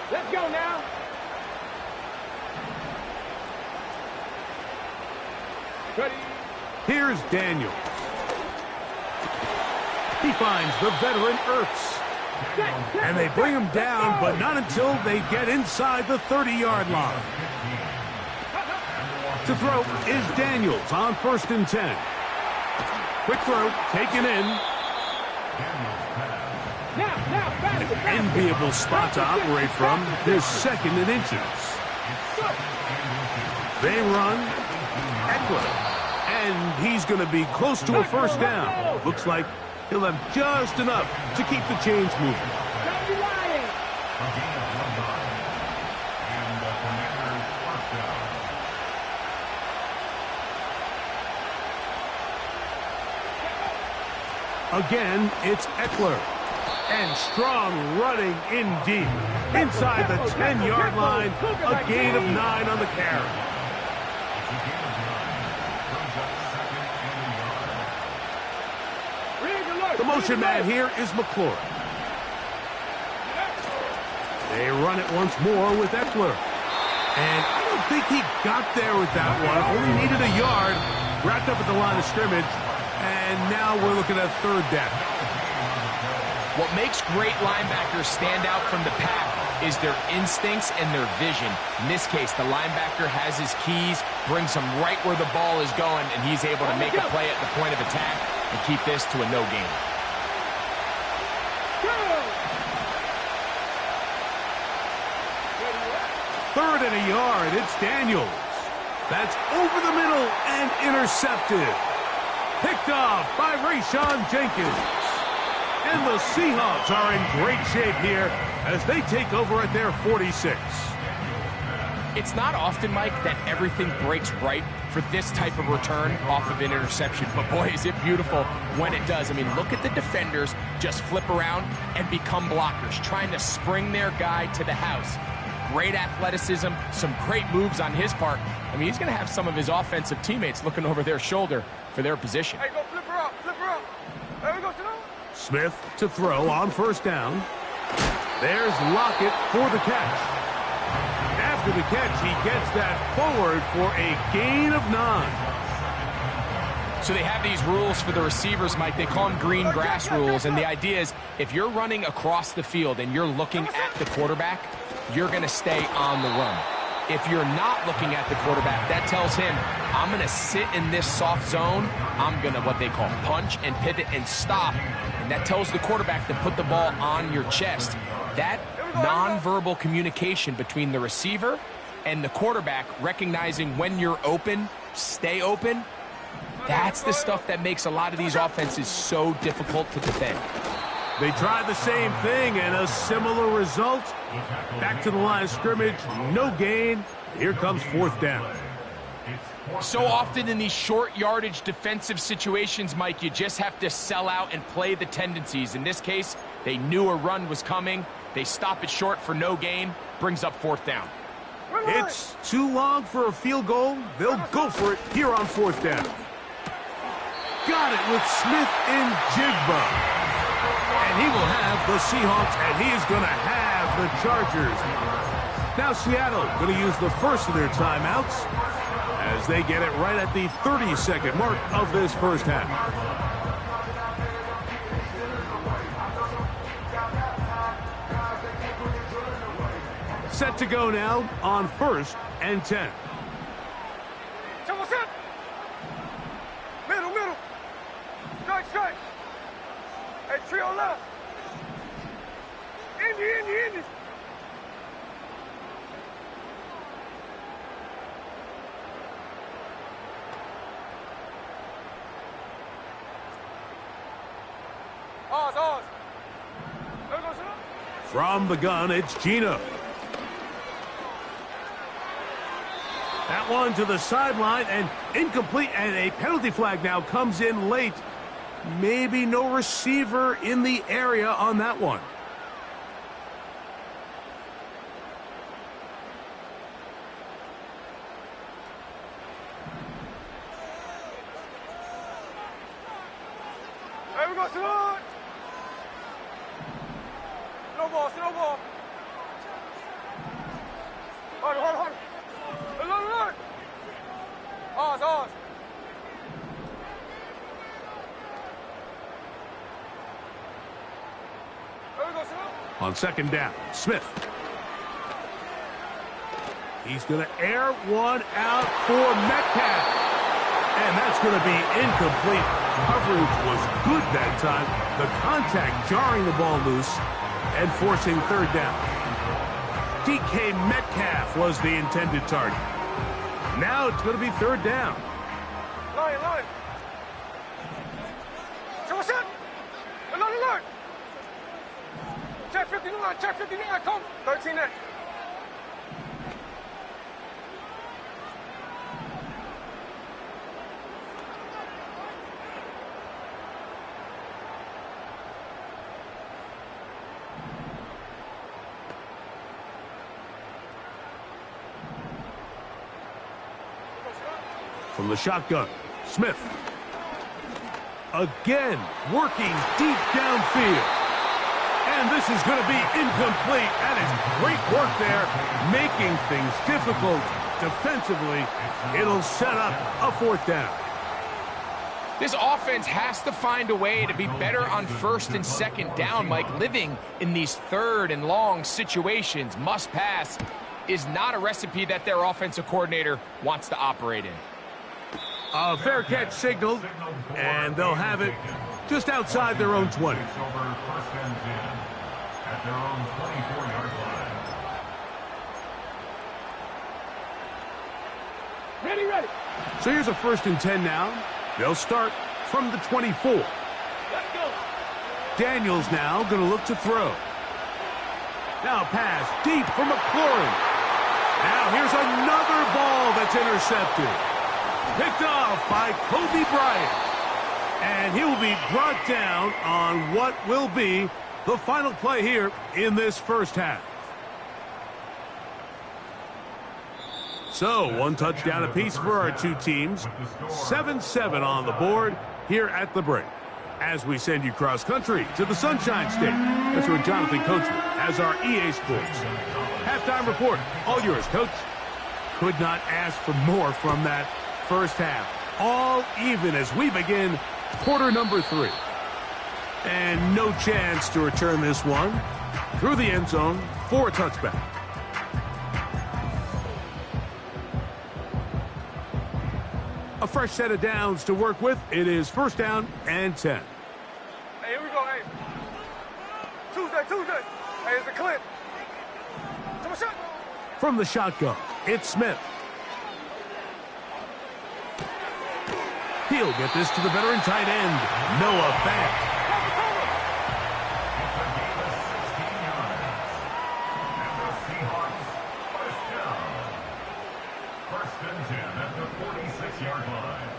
Let's go now. Ready. Here's Daniels. He finds the veteran Ertz. And they bring him down, but not until they get inside the 30-yard line. To throw is Daniels on 1st and 10. Quick throw, taken in. An enviable spot to operate from. His 2nd and inches. They run. Eckler. And he's going to be close to a 1st down. Looks like he'll have just enough to keep the chains moving. Again, it's Eckler. And strong running in deep. Inside the 10-yard line, a gain of 9 on the carry. The motion man here is McLaurin. They run it once more with Eckler. And I don't think he got there with that one. Only needed a yard. Wrapped up at the line of scrimmage. And now we're looking at 3rd down. What makes great linebackers stand out from the pack is their instincts and their vision. In this case, the linebacker has his keys, brings him right where the ball is going, and he's able to make a play at the point of attack and keep this to a no gain. Third and a yard, it's Daniels. That's over the middle and intercepted. Picked off by Rayshawn Jenkins. And the Seahawks are in great shape here as they take over at their 46. It's not often, Mike, that everything breaks right for this type of return off of an interception. But boy, is it beautiful when it does. I mean, look at the defenders just flip around and become blockers, trying to spring their guy to the house. Great athleticism, some great moves on his part. I mean, he's going to have some of his offensive teammates looking over their shoulder for their position. Hey, go flip her up, flip her up. There we go, sit down. Smith to throw on 1st down. There's Lockett for the catch. After the catch, he gets that forward for a gain of 9. So they have these rules for the receivers, Mike. They call them green grass rules, and the idea is if you're running across the field and you're looking at the quarterback, you're going to stay on the run. If you're not looking at the quarterback, that tells him, I'm going to sit in this soft zone. I'm going to what they call punch and pivot and stop. And that tells the quarterback to put the ball on your chest. That nonverbal communication between the receiver and the quarterback, recognizing when you're open, stay open, that's the stuff that makes a lot of these offenses so difficult to defend. They tried the same thing and a similar result. Back to the line of scrimmage, no gain. Here comes 4th down. So often in these short yardage defensive situations, Mike, you just have to sell out and play the tendencies. In this case, they knew a run was coming. They stop it short for no gain. Brings up 4th down. It's too long for a field goal. They'll go for it here on 4th down. Got it with Smith and Jigba. And he will have the Seahawks, and he is going to have the Chargers. Now Seattle going to use the first of their timeouts as they get it right at the 30-second mark of this first half. Set to go now on 1st and 10. Middle. Strike. Hey, trio left. Indy. Ours. There we go, sit up. From the gun, it's Gino. That one to the sideline and incomplete, and a penalty flag now comes in late. Maybe no receiver in the area on that one. There we go, sit on. No ball. Hold. Look. Ours. On 2nd down, Smith. He's going to air one out for Metcalf. And that's going to be incomplete. Coverage was good that time. The contact jarring the ball loose and forcing third down. DK Metcalf was the intended target. Now it's going to be third down. Line. So what's up? Alert. Check 59, come. 13X. From the shotgun, Smith. Again, working deep downfield. And this is going to be incomplete. That is great work there, making things difficult defensively. It'll set up a fourth down. This offense has to find a way to be better on first and second down, Mike. Living in these third and long situations, must pass, is not a recipe that their offensive coordinator wants to operate in. A fair catch signaled, and they'll have it just outside their own 20. First and 10 at their own 24-yard line. Ready. So here's a first and 10 now. They'll start from the 24. Let's go. Daniels now going to look to throw. Now pass deep for McLaurin. Now here's another ball that's intercepted. Picked off by Kobe Bryant. And he will be brought down on what will be the final play here in this first half. So, one touchdown apiece for our two teams. 7-7 on the board here at the break. As we send you cross-country to the Sunshine State. That's where Jonathan Coachman has our EA Sports halftime report. All yours, Coach. Could not ask for more from that first half. All even as we begin quarter number 3. And no chance to return this one through the end zone for a touchback. A fresh set of downs to work with. It is first down and 10. Hey, here we go, hey. Tuesday. Hey, it's the clip. Come on, shot. From the shotgun, it's Smith. He'll get this to the veteran tight end, Noah Fant. First and 10 at the 46-yard line.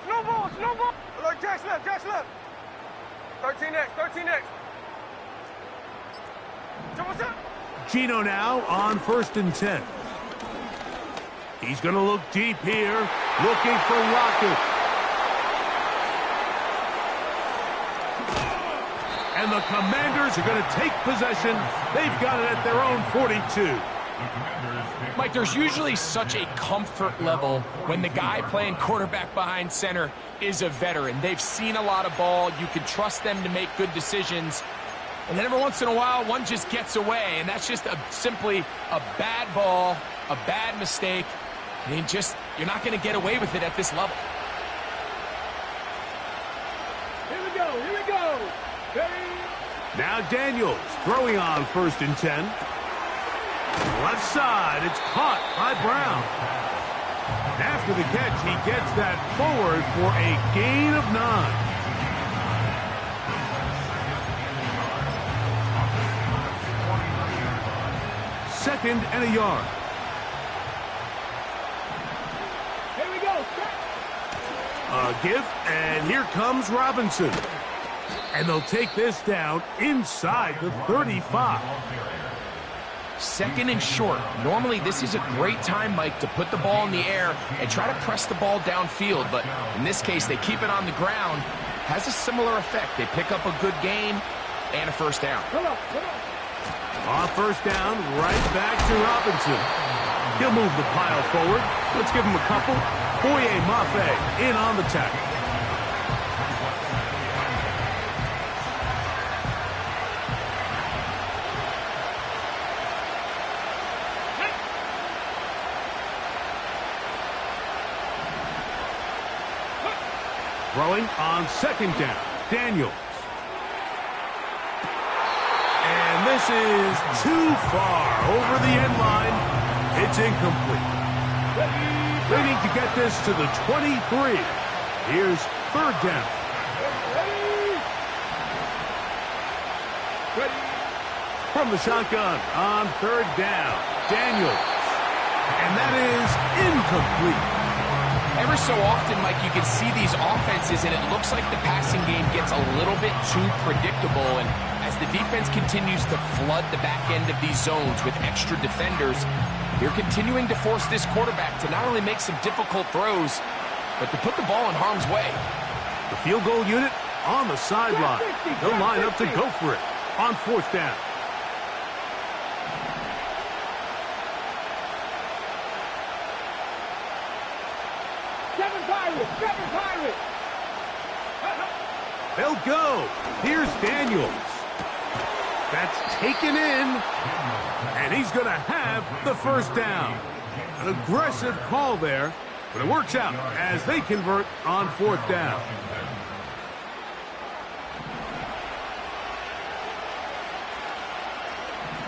No ball. Look, Jack's left. 13X. So what's up? Gino now on first and 10. He's going to look deep here, looking for Rocket. And the Commanders are going to take possession. They've got it at their own 42. Mike, there's usually such a comfort level when the guy playing quarterback behind center is a veteran. They've seen a lot of ball. You can trust them to make good decisions. And then every once in a while, one just gets away, and that's just simply a bad ball, a bad mistake. I mean, you're not going to get away with it at this level. Here we go. Hey. Now Daniels throwing on first and 10. Left side, it's caught by Brown. After the catch, he gets that forward for a gain of 9. Second and a yard. Here we go. A give, and here comes Robinson. And they'll take this down inside the 35. Second and short. Normally, this is a great time, Mike, to put the ball in the air and try to press the ball downfield. But in this case, they keep it on the ground. Has a similar effect. They pick up a good gain and a first down. Come on. On first down, right back to Robinson. He'll move the pile forward. Let's give him a couple. Boye Mafe in on the tackle. Throwing on second down, Daniels. And this is too far over the end line. It's incomplete. They need to get this to the 23. Here's third down. From the shotgun on third down, Daniels. And that is incomplete. Ever so often, Mike, you can see these offenses, and it looks like the passing game gets a little bit too predictable. And as the defense continues to flood the back end of these zones with extra defenders, they're continuing to force this quarterback to not only make some difficult throws, but to put the ball in harm's way. The field goal unit on the sideline. They'll line up to go for it on fourth down. They'll go. Here's Daniels. That's taken in. And he's going to have the first down. An aggressive call there, but it works out as they convert on fourth down.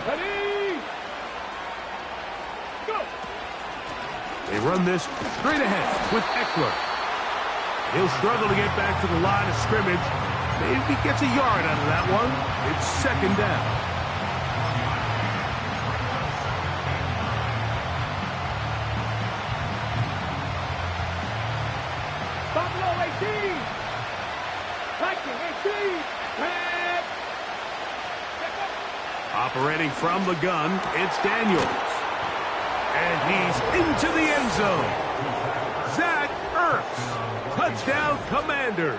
Ready? Go. They run this straight ahead with Eckler. He'll struggle to get back to the line of scrimmage. Maybe gets a yard out of that one. It's second down. Buffalo 18. Operating from the gun, it's Daniels. And he's into the end zone. Zach Ertz. Touchdown, Commanders.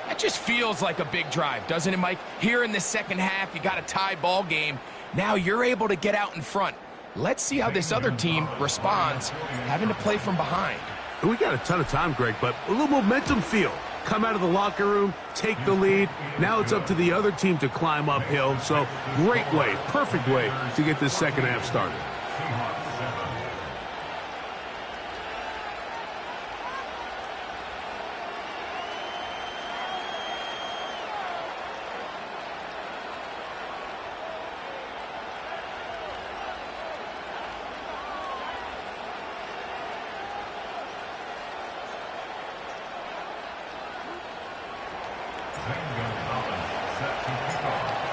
That just feels like a big drive, doesn't it, Mike? Here in the second half, you got a tie ball game. Now you're able to get out in front. Let's see how this other team responds, having to play from behind. We got a ton of time, Greg, but a little momentum feel. Come out of the locker room, take the lead. Now it's up to the other team to climb uphill. So great way, perfect way to get this second half started.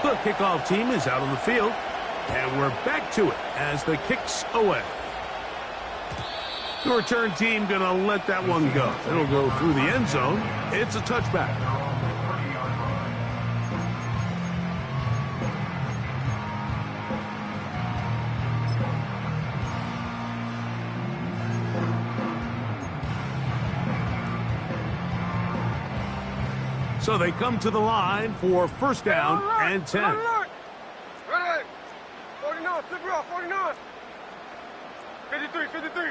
The kickoff team is out on the field, and we're back to it as the kick's away. The return team going to let that one go. It'll go through the end zone. It's a touchback. So they come to the line for first down and 10. Ready? 49, flip it off, 49. 53, 53.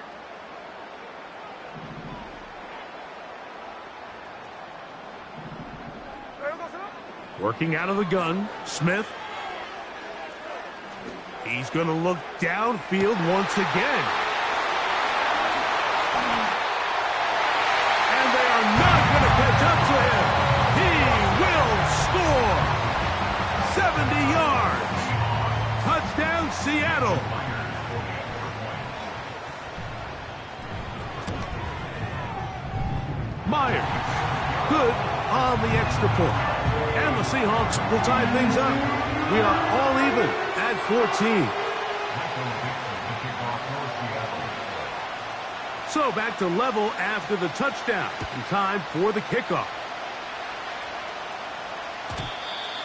Working out of the gun, Smith. He's going to look downfield once again. And they are not going to catch up to him. He will score. 70 yards. Touchdown, Seattle. Myers. Good on the extra point. And the Seahawks will tie things up. We are all even at 14. So back to level after the touchdown. And time for the kickoff.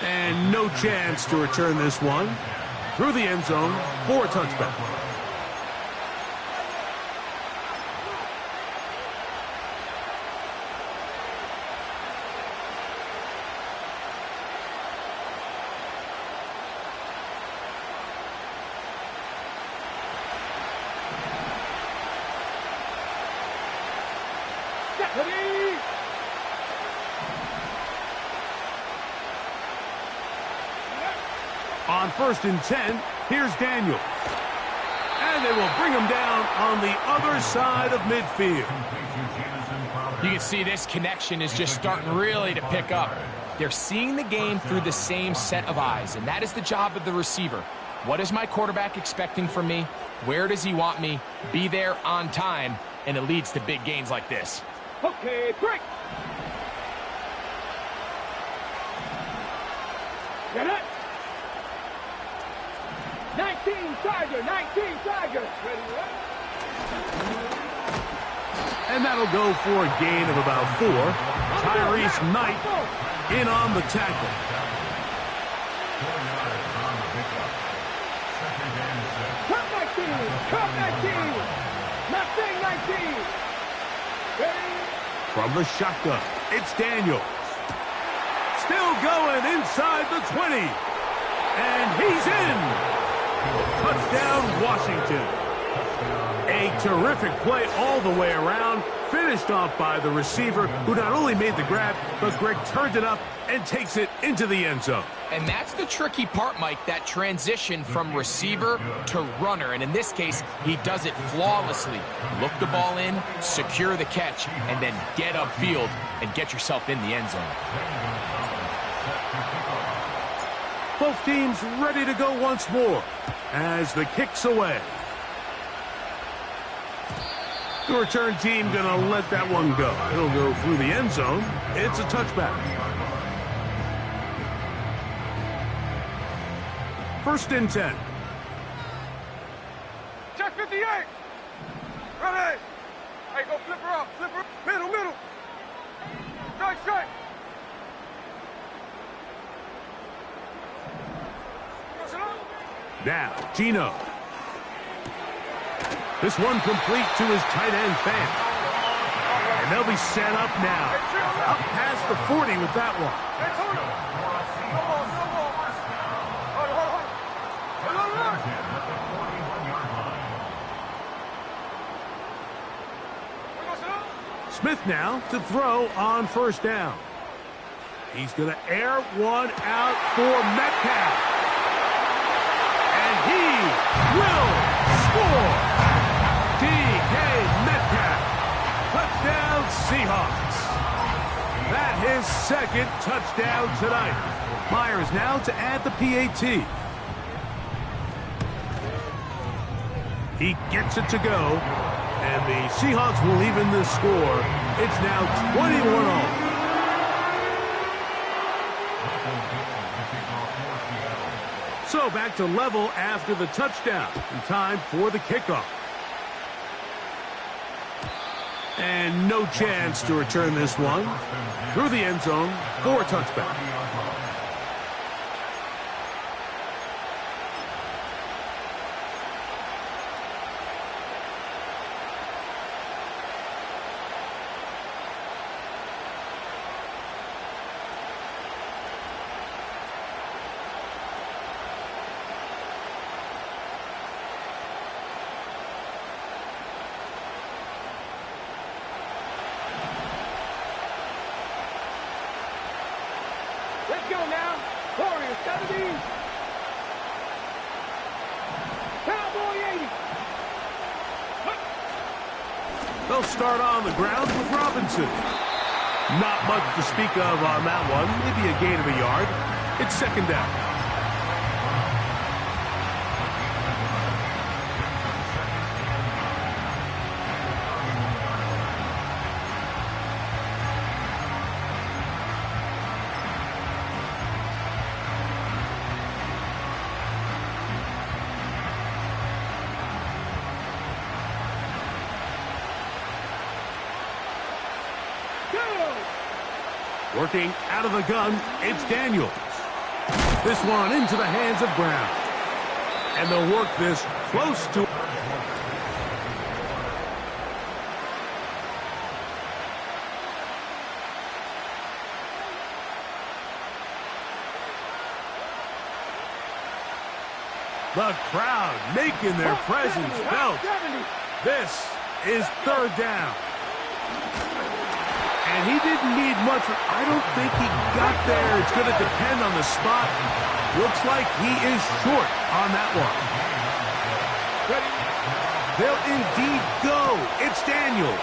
And no chance to return this one. Through the end zone for a touchback. On 1st and 10, here's Daniels. And they will bring him down on the other side of midfield. You can see this connection is just starting really to pick up. They're seeing the game through the same set of eyes, and that is the job of the receiver. What is my quarterback expecting from me? Where does he want me? Be there on time, and it leads to big gains like this. Okay, break. Get it. 19 Tiger, 19 Tiger. And that'll go for a gain of about 4. Tyrese Knight in on the tackle. Cut 19, cut 19. Nothing 19. From the shotgun, it's Daniels. Still going inside the 20. And he's in. Touchdown, Washington. A terrific play all the way around, finished off by the receiver, who not only made the grab, but Greg turned it up and takes it into the end zone. And that's the tricky part, Mike, that transition from receiver to runner. And in this case, he does it flawlessly. Look the ball in, secure the catch, and then get upfield and get yourself in the end zone. Both teams ready to go once more as the kick's away. The return team going to let that one go. It'll go through the end zone. It's a touchback. First and 10. Check 58. Ready. Hey, go flip her up. Flip her. Middle, middle. Strike, strike. Now, Gino. This one complete to his tight end, Fant. And they'll be set up now. Up past the 40 with that one. Hey, Tony. Smith now to throw on first down. He's going to air one out for Metcalf. And he will score. D.K. Metcalf. Touchdown Seahawks. That his second touchdown tonight. Myers now to add the PAT. He gets it to go. And the Seahawks will even the score. It's now 21-all. So back to level after the touchdown. In time for the kickoff. And no chance to return this one. Through the end zone for a touchback. Let's go now. Warriors 70. Cowboy 80. They'll start on the ground with Robinson. Not much to speak of on that one. Maybe a gain of a yard. It's second down. Working out of the gun, it's Daniels. This one into the hands of Brown. And they'll work this close to... The crowd making their presence felt. This is third down. And he didn't need much. I don't think he got there. It's going to depend on the spot. Looks like he is short on that one. Ready? They'll indeed go. It's Daniels.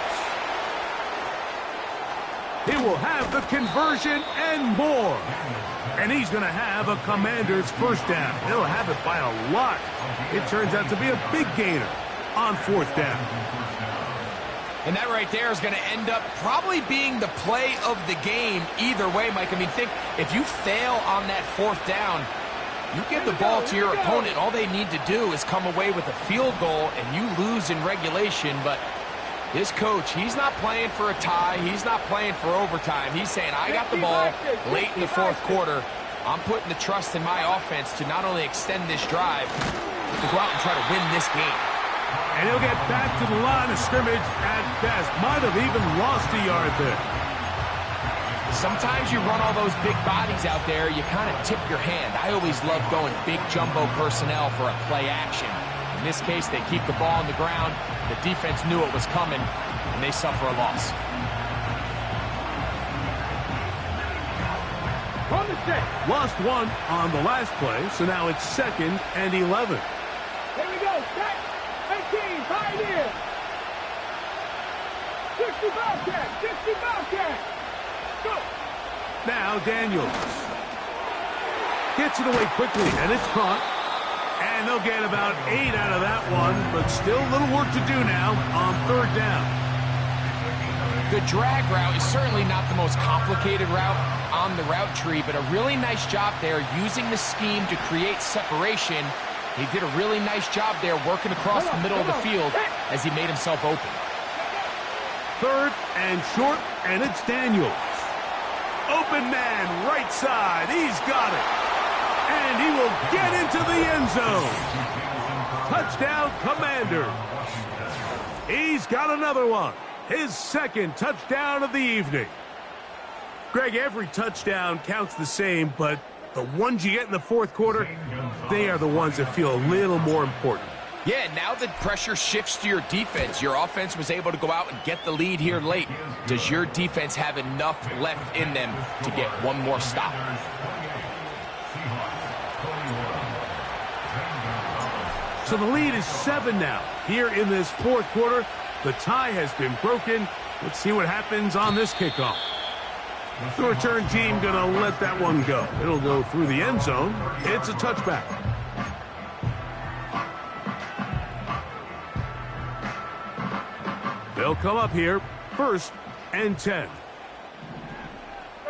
He will have the conversion and more. And he's going to have a Commander's first down. He'll have it by a lot. It turns out to be a big gainer on fourth down. And that right there is going to end up probably being the play of the game either way, Mike. I mean, think if you fail on that fourth down, you give the ball to your opponent. All they need to do is come away with a field goal, and you lose in regulation. But this coach, he's not playing for a tie. He's not playing for overtime. He's saying, I got the ball late in the fourth quarter. I'm putting the trust in my offense to not only extend this drive, but to go out and try to win this game. And he'll get back to the line of scrimmage at best. Might have even lost a yard there. Sometimes you run all those big bodies out there, you kind of tip your hand. I always love going big jumbo personnel for a play action. In this case, they keep the ball on the ground. The defense knew it was coming, and they suffer a loss. Lost one on the last play, so now it's 2nd and 11. Here we go. Set. 18. Pioneer. 60 Bobcat. 60 Bobcat. Go. Now Daniels gets it away quickly, and it's caught. And they'll get about 8 out of that one, but still a little work to do now on third down. The drag route is certainly not the most complicated route on the route tree, but a really nice job there using the scheme to create separation. He did a really nice job there working across the middle of the field as he made himself open. Third and short, and it's Daniels. Open man, right side. He's got it. And he will get into the end zone. Touchdown, Commanders. He's got another one. His 2nd touchdown of the evening. Greg, every touchdown counts the same, but the ones you get in the fourth quarter, they are the ones that feel a little more important. Yeah, now the pressure shifts to your defense. Your offense was able to go out and get the lead here late. Does your defense have enough left in them to get one more stop? So the lead is 7 now. Here in this fourth quarter, the tie has been broken. Let's see what happens on this kickoff. The return team going to let that one go. It'll go through the end zone. It's a touchback. They'll come up here, 1st and 10.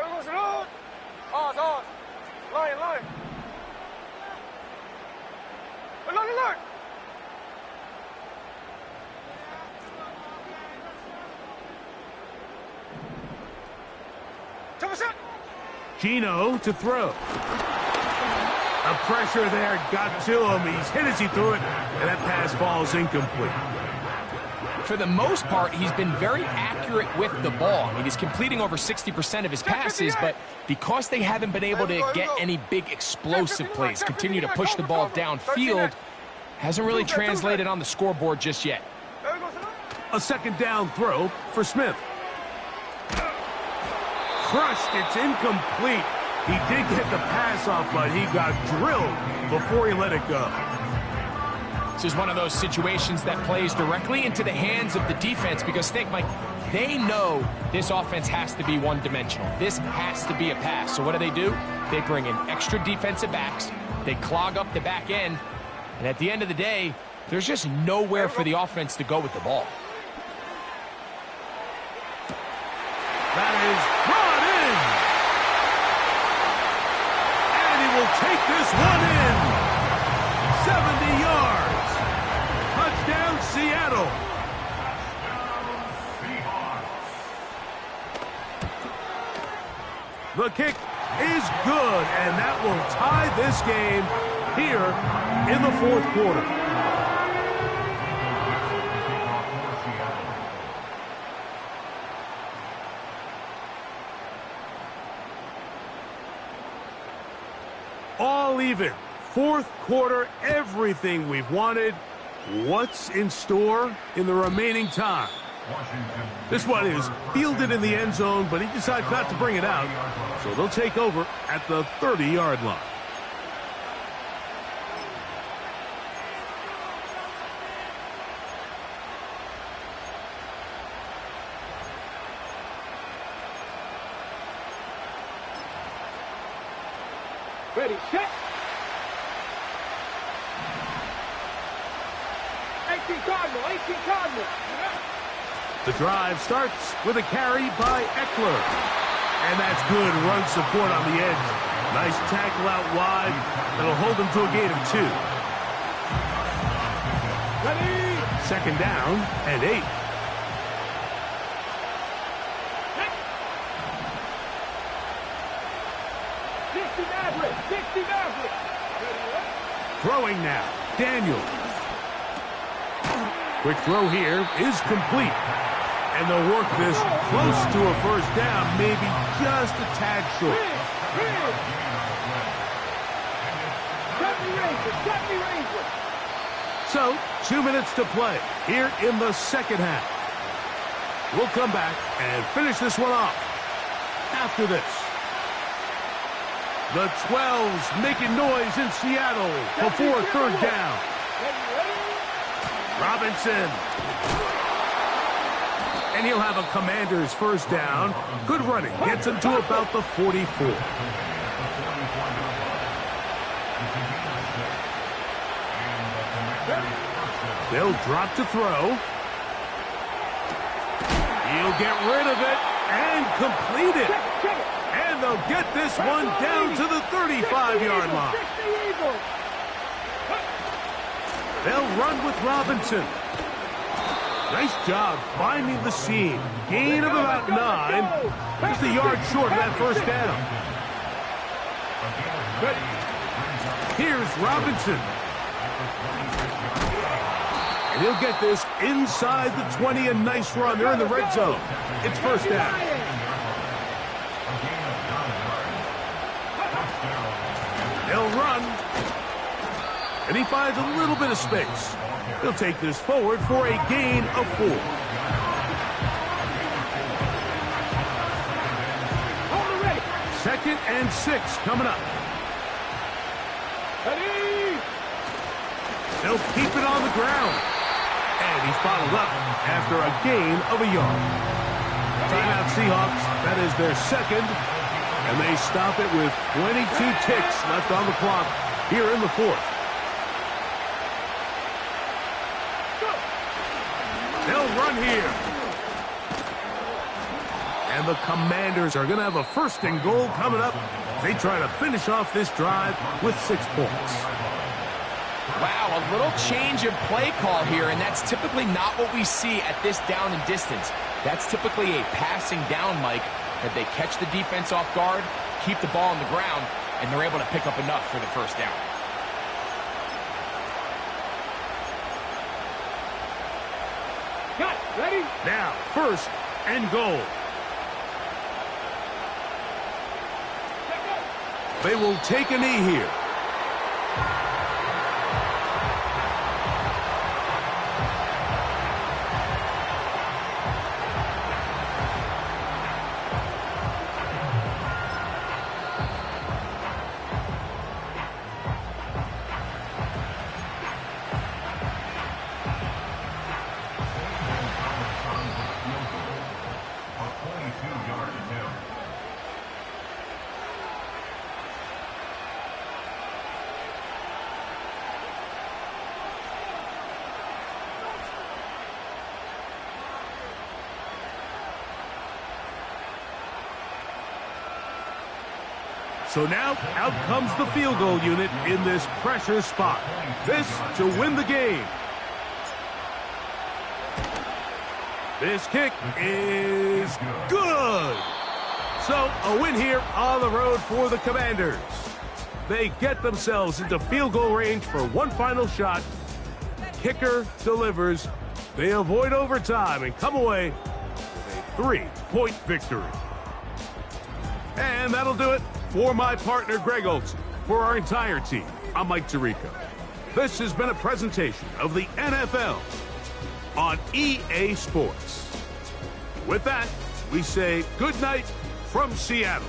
Oz. Line. Alert. Gino to throw. A pressure there got to him. He's hit as he threw it, and that pass falls incomplete. For the most part, he's been very accurate with the ball. I mean, he's completing over 60% of his passes, but because they haven't been able to get any big explosive plays, continue to push the ball downfield, hasn't really translated on the scoreboard just yet. A 2nd down throw for Smith. Crushed, it's incomplete. He did get the pass off, but he got drilled before he let it go. This is one of those situations that plays directly into the hands of the defense because think, Mike, they know this offense has to be one-dimensional. This has to be a pass. So what do? They bring in extra defensive backs. They clog up the back end. And at the end of the day, there's just nowhere for the offense to go with the ball. That is brought in. And he will take this one in. 70 yards. Touchdown, Seattle. The kick is good, and that will tie this game here in the fourth quarter. All even. Fourth quarter, everything we've wanted. What's in store in the remaining time? This one is fielded in the end zone, but he decides not to bring it out. So they'll take over at the 30-yard line. Ready, set. 18 Cardinal, 18 Cardinal. The drive starts with a carry by Eckler. And that's good run support on the edge. Nice tackle out wide. That'll hold them to a gain of 2. Ready. Second down and 8. Throwing now, Daniel. Quick throw here is complete. And they'll work this close to a first down, maybe just a tad short. So, 2 minutes to play here in the second half. We'll come back and finish this one off after this. The 12's making noise in Seattle before third down. Robinson. And he'll have a Commander's first down. Good running. Gets him to about the 44. They'll drop to throw. He'll get rid of it and complete it. And they'll get this one down to the 35-yard line. They'll run with Robinson. Nice job finding the seam. Gain of about 9. Just a yard short of that first down. Here's Robinson. And he'll get this inside the 20. A nice run. They're in the red zone. It's first down. They'll run. And he finds a little bit of space. He'll take this forward for a gain of 4. Second and 6 coming up. They'll keep it on the ground. And he's bottled up after a gain of a yard. Timeout Seahawks. That is their second. And they stop it with 22 ticks left on the clock here in the fourth. They'll run here. And the Commanders are going to have a first and goal coming up. They try to finish off this drive with 6 points. Wow, a little change of play call here, and that's typically not what we see at this down and distance. That's typically a passing down, Mike, that they catch the defense off guard, keep the ball on the ground, and they're able to pick up enough for the first down. Got it. Ready? Now, first and goal. They will take a knee here. So now, out comes the field goal unit in this pressure spot. This to win the game. This kick is good. So, a win here on the road for the Commanders. They get themselves into field goal range for one final shot. Kicker delivers. They avoid overtime and come away with a 3-point victory. And that'll do it. For my partner, Greg Olson, for our entire team, I'm Mike Tirico. This has been a presentation of the NFL on EA Sports. With that, we say good night from Seattle.